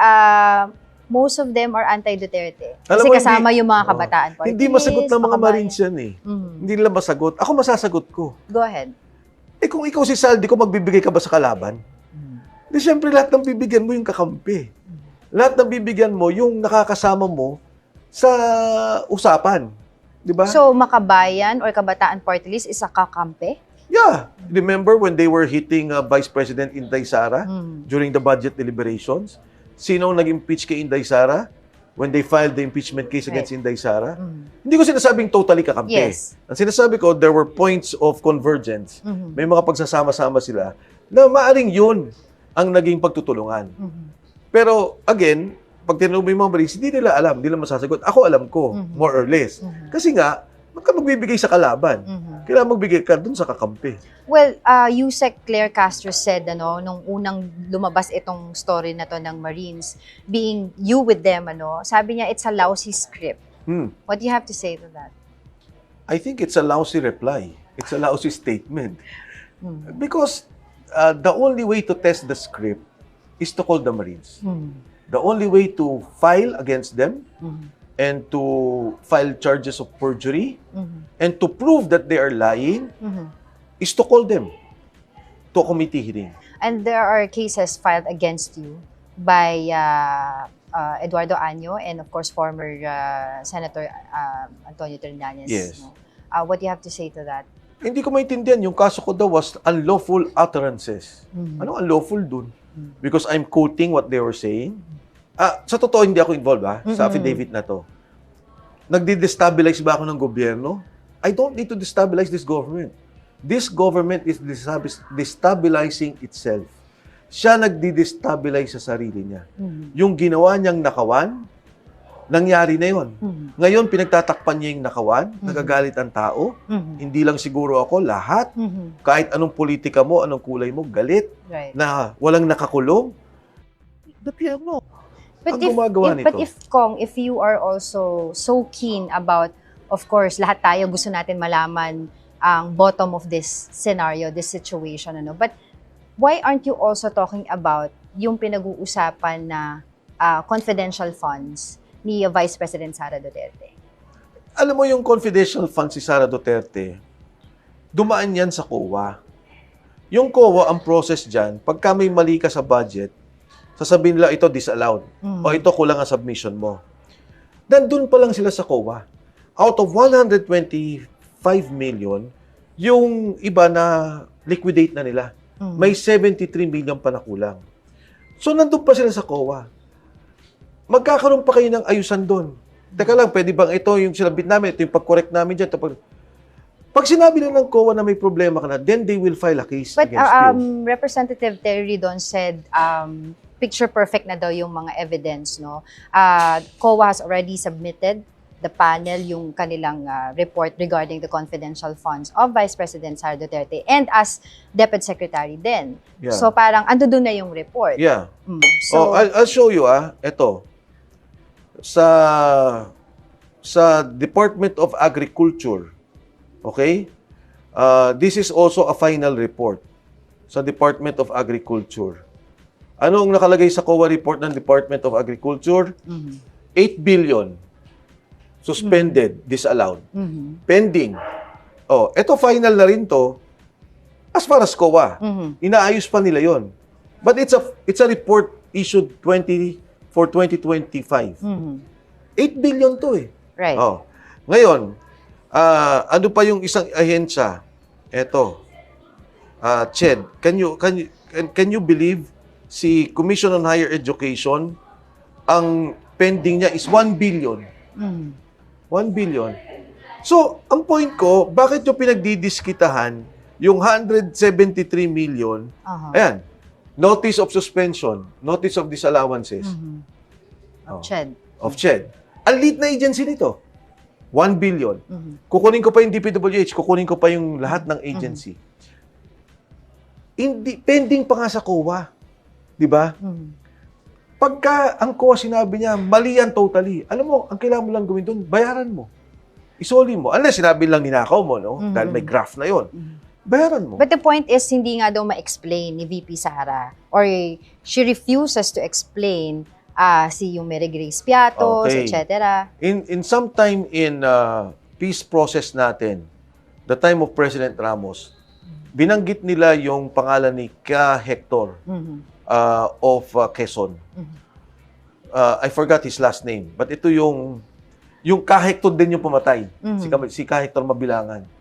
most of them are anti-Duterte. Alam Kasi mo, kasama yung mga kabataan. Hindi masagot ng mga Marines yan eh. Hindi nila masagot. Ako masasagot ko. Go ahead. Eh kung ikaw si Saldi ko, magbibigay ka ba sa kalaban? Di syempre lahat ng bibigyan mo yung kakampi. Lahat ng bibigyan mo yung nakakasama mo sa usapan. Di ba? So, Makabayan or Kabataan Party List is a kakampi? Yeah. Remember when they were hitting Vice President Inday Sara during the budget deliberations? Sino ang nag-impeach kay Inday Sara? When they filed the impeachment case against Inday Sara? Hindi ko sinasabing totally kakampi. Yes. Ang sinasabi ko, there were points of convergence. May mga pagsasama-sama sila na maaring yun ang naging pagtutulungan. Pero again, pag tinanong mo yung mga Marines, hindi nila alam, hindi nila masasagot. Ako alam ko, more or less. Kasi nga, ba't ka magbibigay sa kalaban? Kailangan magbigay ka dun sa kakampi. Well, Yusek Claire Castro said, nung unang lumabas itong story na to ng Marines, being you with them, sabi niya, it's a lousy script. What do you have to say to that? I think it's a lousy reply. It's a lousy statement. Because the only way to test the script is to call the Marines. The only way to file against them and to file charges of perjury and to prove that they are lying is to call them to a committee hearing. And there are cases filed against you by Eduardo Año and of course former Senator Antonio Trillanes. Yes. What do you have to say to that? Hindi ko maintindihan. Yung kaso ko daw was unlawful utterances. Anong unlawful dun? Because I'm quoting what they were saying. Sa totoo, hindi ako involved sa affidavit na to. Nagdi-destabilize ba ako ng gobyerno? I don't need to destabilize this government. This government is destabilizing itself. Siya nagdi-destabilize sa sarili niya. Yung ginawa niyang nakawan, nangyari na yun. Ngayon, pinagtatakpan niya yung nakawan, nagagalit ang tao, hindi lang siguro ako, lahat, kahit anong politika mo, anong kulay mo, galit, Right. na walang nakakulong. Dapihan mo. But ang gumagawa nito. if you are also so keen about, of course, lahat tayo gusto natin malaman ang bottom of this scenario, this situation, but why aren't you also talking about yung pinag-uusapan na confidential funds ni Vice President Sara Duterte? Alam mo yung confidential funds si Sara Duterte, dumaan yan sa COA. Yung COA, ang process dyan, pagka may mali ka sa budget, sasabihin nila ito disallowed. O ito kulang ang submission mo. Nandun pa lang sila sa COA. Out of 125 million, yung iba na liquidate na nila. May 73 million pa na kulang. So nandun pa sila sa COA. Magkakaroon pa kayo ng ayusan doon. Teka lang, pwede bang ito yung sinabit namin, ito yung pag-correct namin dyan. Pag sinabi lang ng COA na may problema ka na, then they will file a case But against you. Representative Terry Ridon said picture perfect na daw yung mga evidence, no? COA has already submitted the panel yung kanilang report regarding the confidential funds of Vice President Sara Duterte and as Deputy Secretary din. Yeah. So parang ando doon na yung report. Yeah. So I'll show you, Ito. Sa Department of Agriculture, okay? This is also a final report sa Department of Agriculture. Ano ang nakalagay sa COA report ng Department of Agriculture? 8 billion suspended, disallowed. Pending. Ito final na rin to as far as COA. Inaayos pa nila yon. But it's a report issued for 2025. 8 billion to eh. right. Ngayon, ano pa yung isang ahensya? Ito. Ched, can you believe si Commission on Higher Education, ang pending niya is 1 billion. 1 billion. So, ang point ko, bakit yung pinagdidiskitahan yung 173 million, ayan, notice of suspension, notice of disallowances, Ched. of CHED. Ang lead na agency nito, 1 billion. Kukunin ko pa yung DPWH, kukunin ko pa yung lahat ng agency. Hindi, pending pa nga sa COA. Di ba? Pagka ang COA sinabi niya, mali yan totally. Alam mo, ang kailangan mo lang gawin doon, bayaran mo. Isoli mo. Unless sinabi lang ninakaw mo, no? Dahil may graph na yon. Bayaran mo. But the point is, hindi nga daw ma-explain ni VP Sara or she refuses to explain si yung Mary Grace Piatos, Okay. etc. In sometime in peace process natin, the time of President Ramos, binanggit nila yung pangalan ni Ka Hector of Quezon. I forgot his last name, but ito yung Ka Hector din yung pumatay. Si Ka Hector Mabilangan.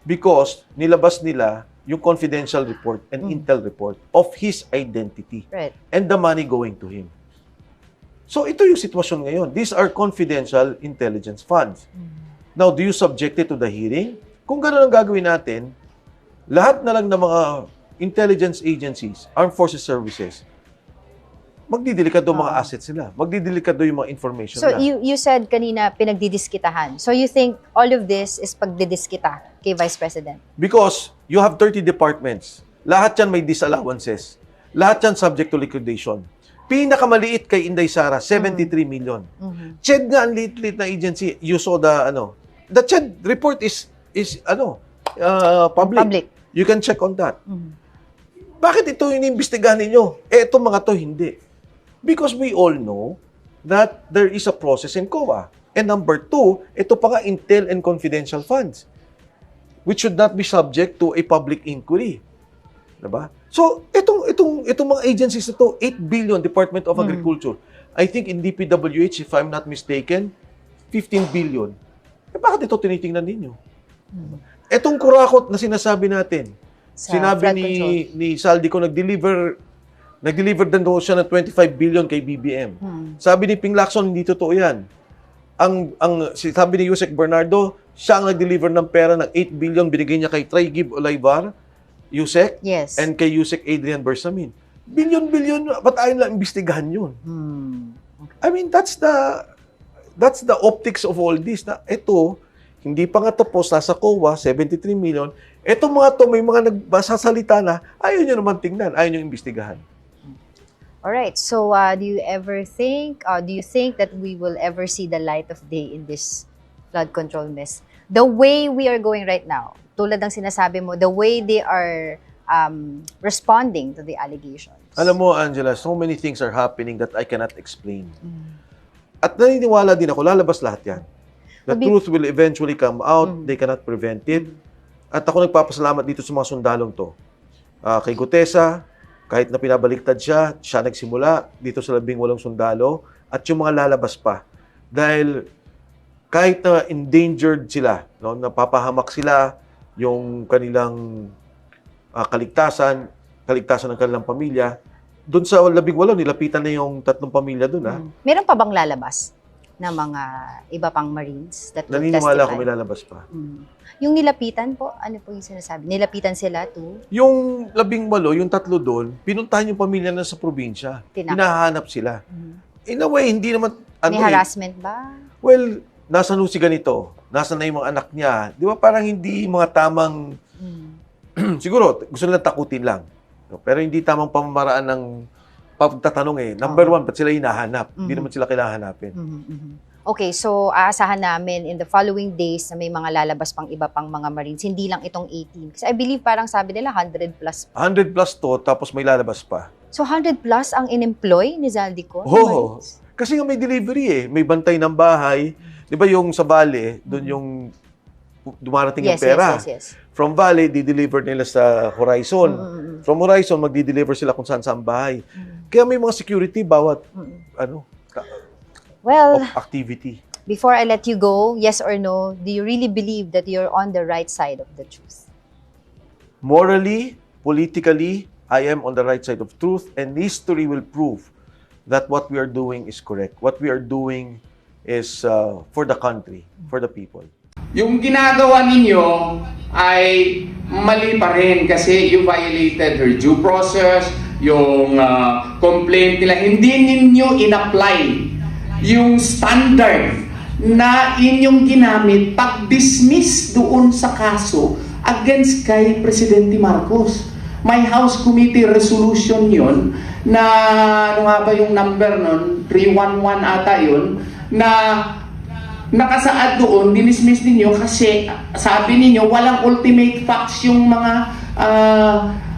Because nilabas nila yung confidential report and intel report of his identity Right. and the money going to him. So ito yung sitwasyon ngayon. These are confidential intelligence funds. Now, do you subject it to the hearing? Kung gano'n ang gagawin natin, lahat na lang ng mga intelligence agencies, armed forces services, magdidelikado mga assets nila. Magdidelikado yung mga information So, nila. you said kanina pinagdidiskitahan. So, you think all of this is pagdidiskita kay Vice President? Because you have 30 departments. Lahat yan may disallowances. Lahat yan subject to liquidation. Pinakamaliit kay Inday Sara, 73 million. CHED nga ang liit-liit na agency. You saw the CHED report is public. Public. You can check on that. Bakit ito yung inimbestigahan ninyo? Itong mga to hindi. Because we all know that there is a process in COA. And number 2, ito pa nga intel and confidential funds, which should not be subject to a public inquiry. Diba? So, itong mga agencies ito, 8 billion, Department of Agriculture. I think in DPWH, if I'm not mistaken, 15 billion. Bakit ito tinitingnan ninyo? Itong kurakot na sinasabi natin, Sa sinabi flood control. ni Saldico, nag-deliver din daw siya ng 25 billion kay BBM. Sabi ni Ping Lacson, hindi totoo yan. Sabi ni Yusek Bernardo, siya ang nag-deliver ng pera ng 8 billion, binigay niya kay Try Gib Olaybar, Yusek, Yes. and kay Yusek Adrian Bersamin. Billion, ba't ayaw lang imbestigahan yun? I mean, that's the optics of all this. Na ito, hindi pa nga tapos, nasa COA, 73 million. Ito mga to, may mga nagsasalita na, ayaw nyo naman tingnan, ayaw nyo imbestigahan. Alright, so do you think that we will ever see the light of day in this flood control mess? The way we are going right now, tulad ng sinasabi mo, the way they are responding to the allegations. Alam mo, Angela, so many things are happening that I cannot explain. At naniniwala din ako, lalabas lahat yan. The truth will eventually come out. They cannot prevent it. At ako nagpapasalamat dito sa mga sundalong to. Kay Gutesa, kahit na pinabaliktad siya nagsimula dito sa 18 sundalo, at yung mga lalabas pa. Dahil kahit na endangered sila, no, napapahamak sila, yung kanilang kaligtasan ng kanilang pamilya, doon sa 18, nilapitan na yung 3 pamilya doon. Meron pa bang lalabas na mga iba pang Marines that will Naniniwala testify? ko may lalabas pa. Yung nilapitan po, ano po yung sinasabi? Nilapitan sila to? Yung 18, yung 3 doon, pinuntahan yung pamilya na sa probinsya. Tinakot. Hinahanap sila. In a way, hindi naman... May harassment ba? Well, nasa si ganito? Nasa na yung mga anak niya? Di ba parang hindi mga tamang... Siguro, gusto nila takutin lang. Pero hindi tamang pamamaraan ng pagtatanong . Number 1, ba't sila hinahanap? Hindi naman sila kailangan hanapin. Okay, so aasahan namin in the following days na may mga lalabas pang iba pang mga Marines, hindi lang itong 18. Kasi I believe parang sabi nila 100 plus. 100 plus to, tapos may lalabas pa. So 100 plus ang in-employ ni Zaldico? ng Oo. Marines? Kasi nga may delivery May bantay ng bahay. Di ba yung sa Valley, doon yung dumarating yung pera. Yes. From Valley, di-deliver nila sa Horizon. From Horizon, magdi-deliver sila kung saan-saan bahay. Kaya may mga security bawat Well, of activity. before I let you go, yes or no, do you really believe that you're on the right side of the truth? morally, politically, I am on the right side of truth, and history will prove that what we are doing is correct. What we are doing is for the country, for the people. Yung ginagawa ninyo ay mali pa rin kasi you violated her due process, yung complaint nila. Hindi ninyo in-apply yung standard na inyong ginamit pag-dismiss doon sa kaso against kay Presidente Marcos. May House Committee resolution yon na, ano nga ba yung number nun? 311 ata yun, na nakasaad doon, dinismiss ninyo kasi sabi ninyo walang ultimate facts yung mga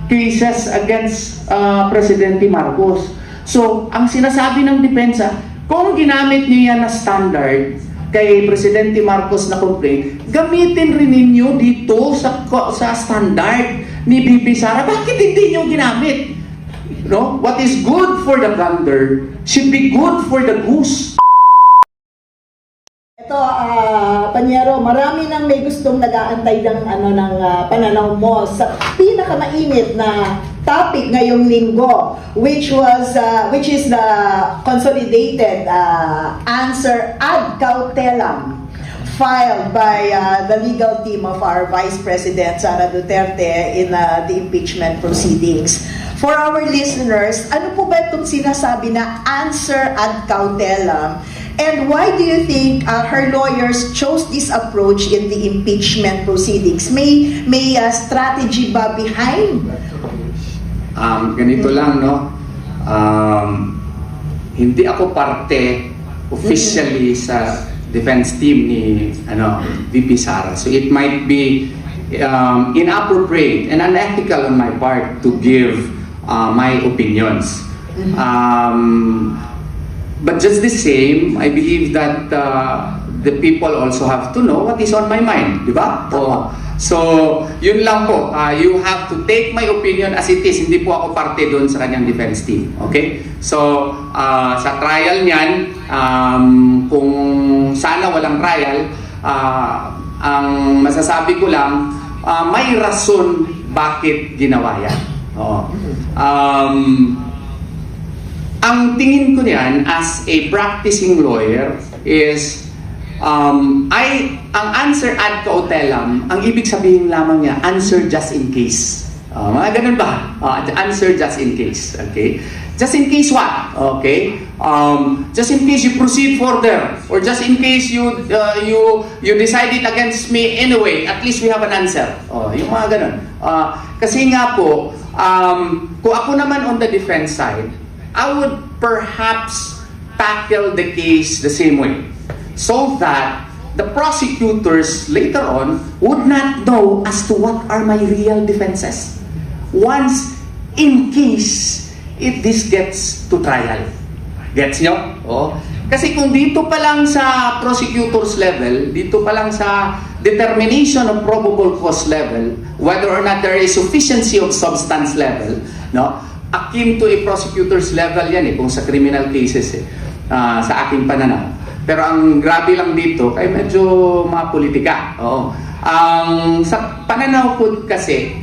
cases against Presidente Marcos. So, ang sinasabi ng depensa, kung ginamit niyo yan na standard kay Presidente Marcos na complaint, gamitin rin ninyo dito sa standard ni BP Sara. Bakit hindi niyo ginamit? No? What is good for the gander should be good for the goose. Ito, Panyero, marami nang may gustong nag-aantay ng pananaw mo sa pinakamainit na topic ngayong linggo, which is the consolidated answer ad cautelam filed by the legal team of our Vice President Sara Duterte in the impeachment proceedings. For our listeners, ano po ba itong sinasabi na answer ad cautelam? And why do you think her lawyers chose this approach in the impeachment proceedings? May strategy ba behind? Ganito lang, no? Hindi ako parte officially sa defense team ni VP Sara. So it might be inappropriate and unethical on my part to give my opinions. But just the same, I believe that the people also have to know what is on my mind, di ba? So, yun lang po. You have to take my opinion as it is. Hindi po ako parte doon sa kanyang defense team. Okay? So, sa trial niyan, kung sana walang trial, ang masasabi ko lang, may rason bakit ginawa yan. Ang tingin ko niyan as a practicing lawyer is ang answer ad cautelam, ang ibig sabihin lamang niya, answer just in case. Mga ganun ba? Answer just in case. Okay? Just in case what? Okay? Just in case you proceed further, or just in case you decide it against me anyway, at least we have an answer. Yung mga ganun. Kasi nga po, kung ako naman on the defense side, I would perhaps tackle the case the same way, so that the prosecutors later on would not know as to what are my real defenses once in case if this gets to trial. Gets nyo? Kasi kung dito pa lang sa prosecutors level, dito pa lang sa determination of probable cause level, whether or not there is sufficiency of substance level, no? Akin to a prosecutor's level yan kung sa criminal cases sa aking pananaw. Pero ang grabe lang dito ay medyo mga politika. Sa pananaw ko kasi,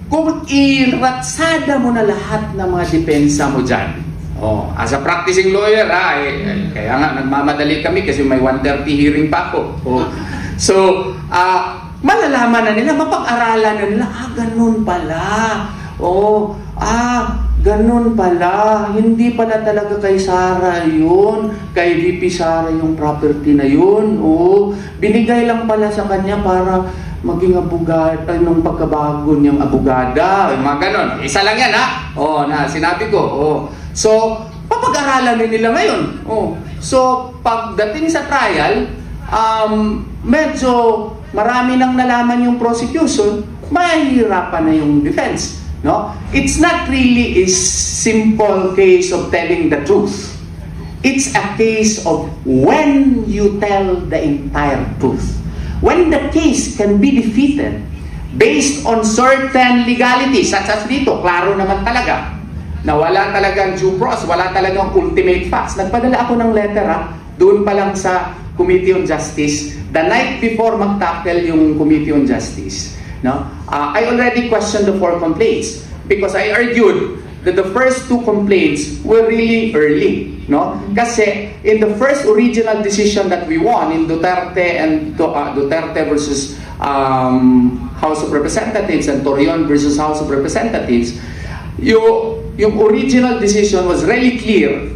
kung iratsada mo na lahat ng mga depensa mo dyan, as a practicing lawyer, kaya nga nagmamadali kami kasi may 1:30 hearing pa ako. So, malalaman na nila, mapag-aralan na nila, ganun pala. Ganun pala. Hindi pala talaga kay Sara yun. Kay VP Sara yung property na yun. Binigay lang pala sa kanya para maging abogada, nung pagkabago niyang abogada. Mga ganun. Isa lang yan, na sinabi ko. So, papag-aralan na nila ngayon. So, pagdating sa trial, medyo marami nang nalaman yung prosecution, mahihirapan na yung defense. No? It's not really a simple case of telling the truth. It's a case of when you tell the entire truth. When the case can be defeated based on certain legalities, such as dito, klaro naman talaga, na wala talagang due process, wala talagang ultimate facts. Nagpadala ako ng letter, doon pa lang sa Committee on Justice, the night before mag-tackle yung Committee on Justice. No? I already questioned the 4 complaints because I argued that the first 2 complaints were really early. No? Kasi in the first original decision that we won in Duterte and Duterte versus House of Representatives and Torion versus House of Representatives, yung original decision was really clear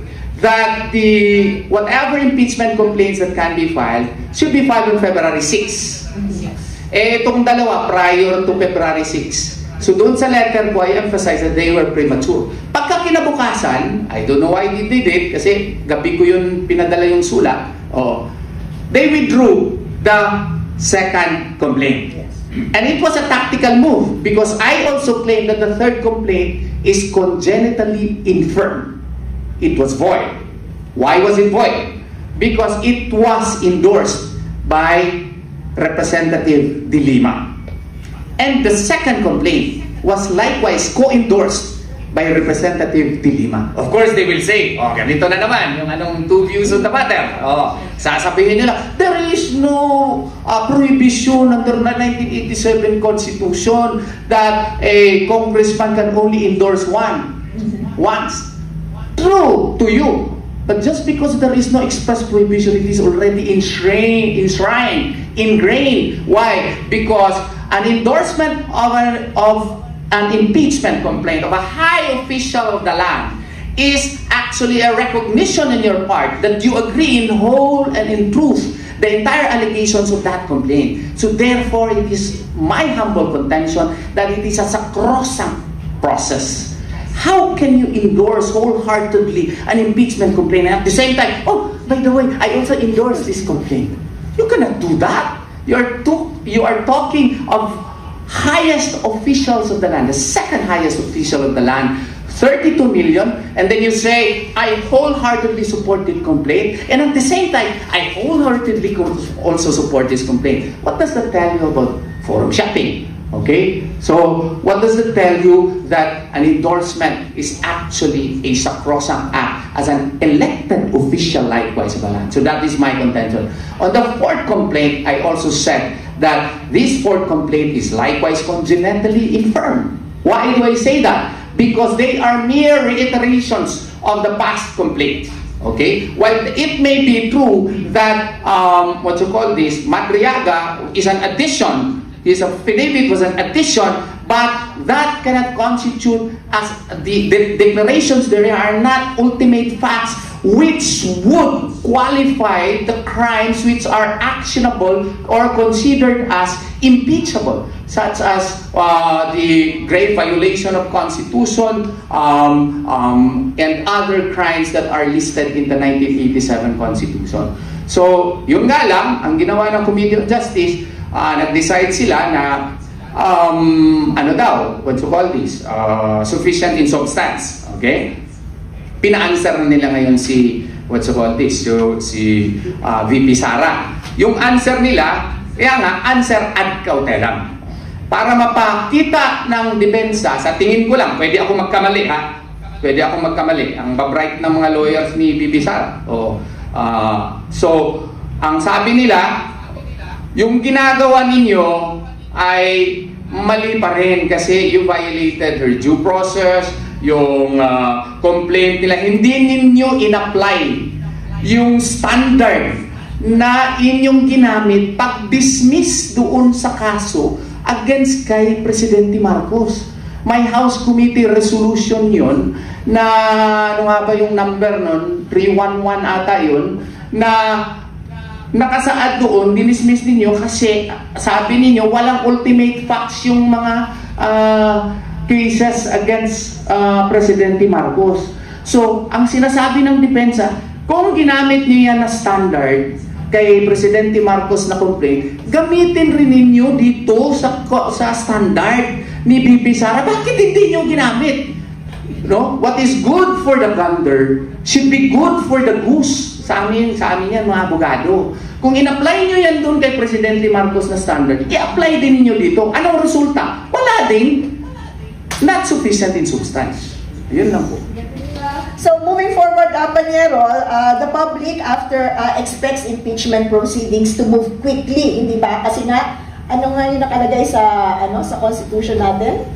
that the whatever impeachment complaints that can be filed should be filed on February 6. Itong dalawa prior to February 6. So doon sa letter ko, I emphasize that they were premature. Pagka kinabukasan, I don't know why they did it, kasi gabi ko yun pinadala yung sulat, they withdrew the second complaint. And it was a tactical move because I also claim that the third complaint is congenitally infirm. It was void. Why was it void? Because it was endorsed by Representative De Lima. And the second complaint was likewise co-endorsed by Representative De Lima. Of course, they will say, ganito na naman, yung anong 2 views on the matter. Sasabihin nila, there is no prohibition under the 1987 Constitution that a congressman can only endorse once. True to you. But just because there is no express prohibition, it is already enshrined, ingrained. Why? Because an endorsement of an impeachment complaint of a high official of the land is actually a recognition in your part that you agree in whole and in truth the entire allegations of that complaint. So therefore, it is my humble contention that it is a sacrosanct process. How can you endorse wholeheartedly an impeachment complaint and at the same time, by the way, I also endorse this complaint? You cannot do that. You are talking of highest officials of the land, the second highest official of the land, 32 million, and then you say, I wholeheartedly support this complaint, and at the same time, I wholeheartedly also support this complaint. What does that tell you about forum shopping? Okay? So, what does it tell you? That an endorsement is actually a sacrosanct act as an elected official likewise of the land. So that is my contention. On the 4th complaint, I also said that this 4th complaint is likewise congenitally infirm. Why do I say that? Because they are mere reiterations of the past complaint. Okay? While it may be true that, Madriaga is an addition, his affidavit was an addition, but that cannot constitute as the declarations there are not ultimate facts which would qualify the crimes which are actionable or considered as impeachable, such as the grave violation of Constitution and other crimes that are listed in the 1987 Constitution. So, yun nga lang, ang ginawa ng Committee on Justice, nag-decide sila na sufficient in substance. Okay? Pina-answer na nila ngayon si VP Sara. Yung answer nila, kaya nga, answer ad cautelam. Para mapakita ng depensa, sa tingin ko lang, pwede ako magkamali ha. Pwede ako magkamali. Ang babright ng mga lawyers ni VP Sara. So, ang sabi nila, yung ginagawa ninyo ay mali pa rin kasi you violated her due process, yung complaint nila, hindi ninyo in-apply yung standard na inyong ginamit pag-dismiss doon sa kaso against kay Presidente Marcos. May House Committee resolution yun na, ano nga ba yung number nun? 311 ata yun, na nakasaad doon, dinismiss ninyo kasi sabi ninyo walang ultimate facts yung mga cases against Presidente Marcos. So, ang sinasabi ng depensa, kung ginamit niyo yan na standard kay Presidente Marcos na complaint, gamitin rin ninyo dito sa standard ni VP Sara. Bakit hindi niyo ginamit? No? What is good for the gander should be good for the goose. Sa amin yan mga abogado. Kung in-apply nyo yan doon kay Presidente Marcos na standard, i-apply din niyo dito. Anong resulta? Wala din. Not sufficient in substance. Yun lang po. So moving forward, Panyero, the public after expects impeachment proceedings to move quickly, hindi ba? Kasi nga, Ano nga yung nakalagay sa sa constitution natin?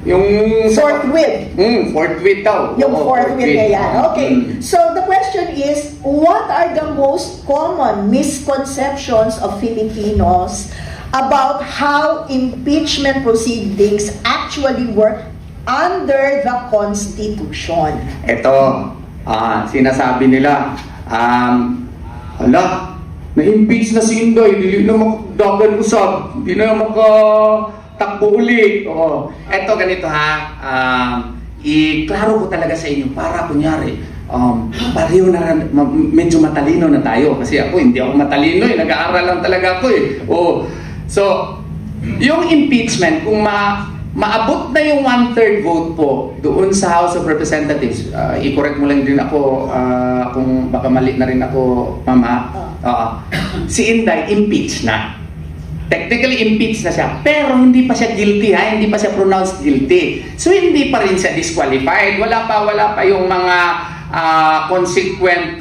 Yung Forthwith. Forthwith daw. Yung Oo, forthwith na yan. Okay. Mm. So the question is, what are the most common misconceptions of Filipinos about how impeachment proceedings actually work under the Constitution? Ito, sinasabi nila, na-impeach na si Inday, hindi na makadagan usab, hindi na makatakbo uli. Ito, ganito ha, iklaro ko talaga sa inyo para kunyari, pareho na medyo matalino na tayo. Kasi ako, hindi ako matalino nag-aaral lang talaga ako So, yung impeachment, kung maabot na yung 1/3 vote po doon sa House of Representatives, i-correct mo lang din ako kung baka mali na rin ako, mama. Si Inday, impeach na. Technically, impeach na siya. Pero hindi pa siya guilty, hindi pa siya pronounced guilty. So, hindi pa rin siya disqualified. Wala pa yung mga consequent,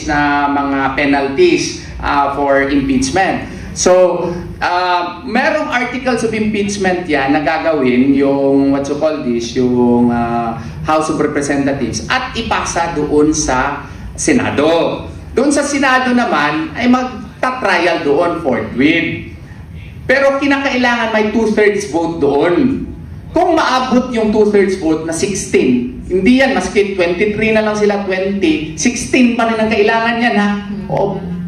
na mga penalties for impeachment. So, merong articles of impeachment yan na gagawin yung yung House of Representatives at ipasa doon sa Senado. Doon sa Senado naman ay magta-trial doon forthwith. Pero kinakailangan may 2/3 vote doon. Kung maabot yung 2/3 vote na 16, hindi yan, maski 23 na lang sila, 20, 16 pa rin ang kailangan yan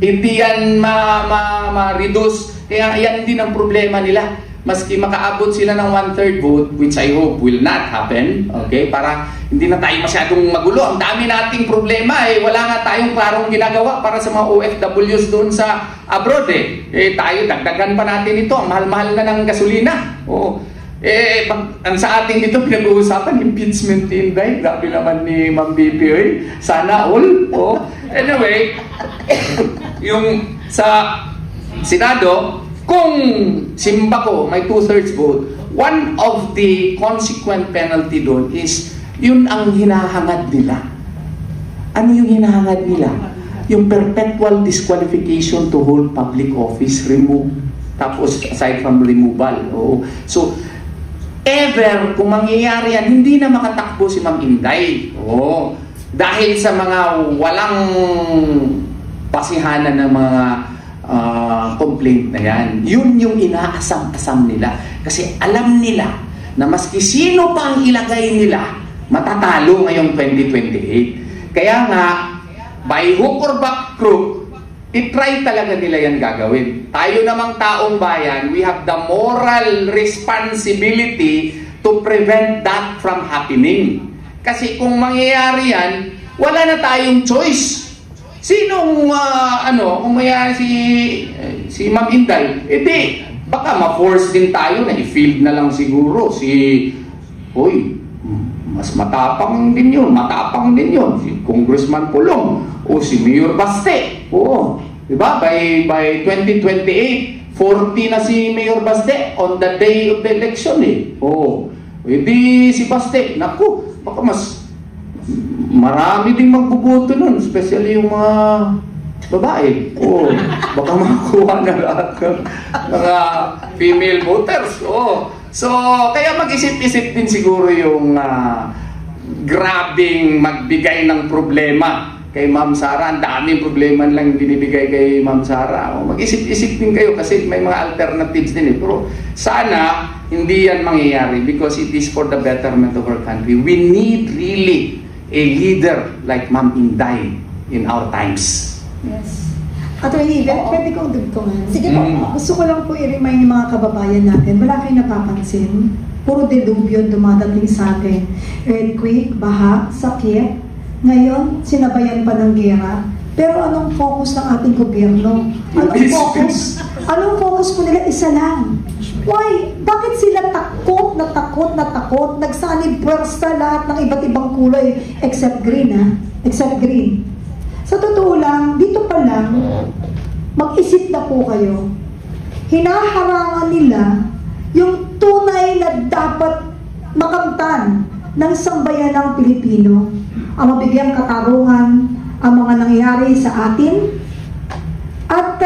hindi yan ma-reduce. Kaya yan din ang problema nila. Maski makaabot sila ng 1/3 vote, which I hope will not happen, okay? Para hindi na tayo masyadong magulo. Ang dami nating problema wala nga tayong klarong ginagawa para sa mga OFWs doon sa abroad tayo, dagdagan pa natin ito. Ang mahal-mahal na ng gasolina. Ang sa ating dito pinag-uusapan, impeachment Inday. Grabe naman ni Ma'am BP. Sana all. Anyway, yung sa Senado, kung simba ko may 2/3 vote, one of the consequent penalty doon is yun ang hinahangad nila. Ano yung hinahangad nila? Yung perpetual disqualification to hold public office, remove. Tapos aside from removal. So, ever kung mangyayari yan, hindi na makatakbo si Ma'am Inday. Dahil sa mga walang pasihanan ng mga complaint na yan. Yun yung inaasam-asam nila. Kasi alam nila na maski sino pa ang ilagay nila, matatalo ngayong 2028. Kaya nga, by hook or by crook, i-try talaga nila yan gagawin. Tayo namang taong bayan, we have the moral responsibility to prevent that from happening. Kasi kung mangyayari yan, wala na tayong choice. Sinong, kung mayayari si Ma'am Inday, baka ma-force din tayo na i-field na lang siguro mas matapang din yun, si Congressman Pulong, o si Mayor Baste. Diba? By 2028, 40 na si Mayor Baste on the day of the election Hindi si Baste, naku, baka marami ding magbuboto nun, especially yung mga babae. Baka makakuha na lahat ng mga female voters. So, kaya mag-isip-isip din siguro yung grabing magbigay ng problema kay Ma'am Sara. Ang daming problema lang binibigay kay Ma'am Sara. Mag-isip-isip din kayo kasi may mga alternatives din Pero sana hindi yan mangyayari because it is for the betterment of our country. We need really a leader like Ma'am Inday in our times. Yes. Attorney, pwede kong dugtungan. Sige po, gusto ko lang po i-remind yung mga kababayan natin, wala kayong napapansin. Puro delubyo dumadating sa atin. Earthquake, baha, sakit. Ngayon, sinabayan pa ng gera. Pero anong focus ng ating gobyerno? Anong focus? Anong focus po nila? Isa lang. Why? Bakit sila takot na takot? Nagsanib pwersa lahat ng iba't ibang kulay except green, Except green. Sa totoo lang, dito pa lang, mag-isip na po kayo. Hinaharangan nila yung tunay na dapat makamtan ng sambayanang Pilipino. Ang mabigyang katarungan, ang mga nangyayari sa atin, at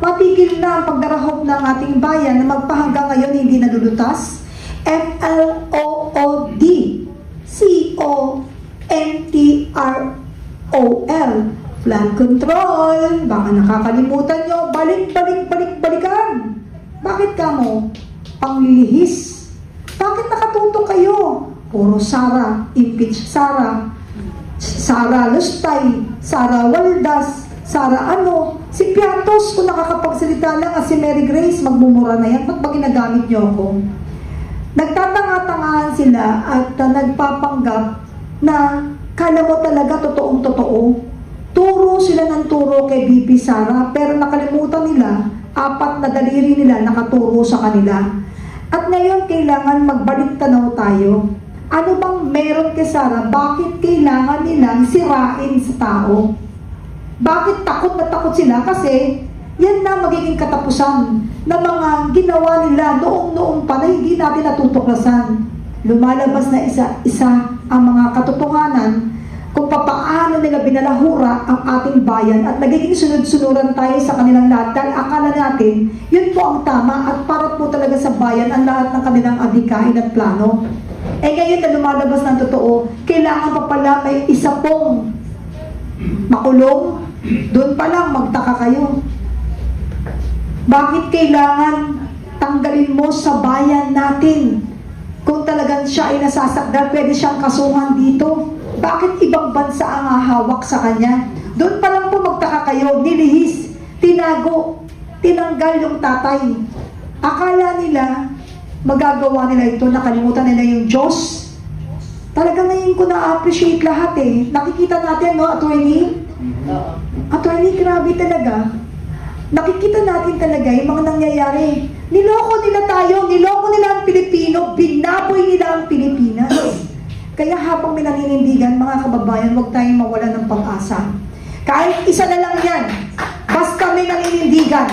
Matigil na ang pagdarahop ng ating bayan na magpahanggang ngayon hindi nalulutas. FLOOD CONTROL Flood control. Baka nakakalimutan nyo. Balikan. Bakit ka mo? Panglilihis. Bakit nakatuto kayo? Puro Sara, impeach Sara, Sara Lustay, Sara Waldas, Sara ano, si Piatos kung nakakapagsalita lang at si Mary Grace magmumura na yan. Ba't ba ginagamit nyo ako? Nagtatanga-tangahan sila at nagpapanggap na kala mo talaga totoong totoo. Turo sila ng turo kay BP Sara pero nakalimutan nila 4 na daliri nila nakaturo sa kanila. At ngayon kailangan magbalik tanaw tayo. Ano bang meron kay Sara? Bakit kailangan nilang sirain sa tao? Bakit takot na takot sila? Kasi yan na magiging katapusan ng mga ginawa nila noong pa na hindi natin natutuklasan. Lumalabas na isa-isa ang mga katotohanan kung papaano nila binalahura ang ating bayan at nagiging sunod-sunuran tayo sa kanilang lahat dahil akala natin yun po ang tama at para po talaga sa bayan ang lahat ng kanilang adhikain at plano. Eh ngayon na lumalabas ng totoo, kailangan pa pala may isa pong makulong. Doon pa lang magtaka kayo. Bakit kailangan tanggalin mo sa bayan natin? Kung talagang siya ay nasasakdal, pwede siyang kasuhan dito. Bakit ibang bansa ang hahawak sa kanya? Doon pa lang po magtaka kayo, nilihis, tinago, tinanggal yung tatay. Akala nila, magagawa nila ito, nakalimutan nila yung Diyos. Talaga ngayon ko na-appreciate lahat eh. Nakikita natin, no, attorney? Attorney, grabe talaga. Nakikita natin talaga yung mga nangyayari. Niloko nila tayo, niloko nila ang Pilipino, binaboy nila ang Pilipinas. Kaya habang may naninindigan, mga kababayan, huwag tayong mawala ng pag-asa. Kahit isa na lang yan, basta may naninindigan,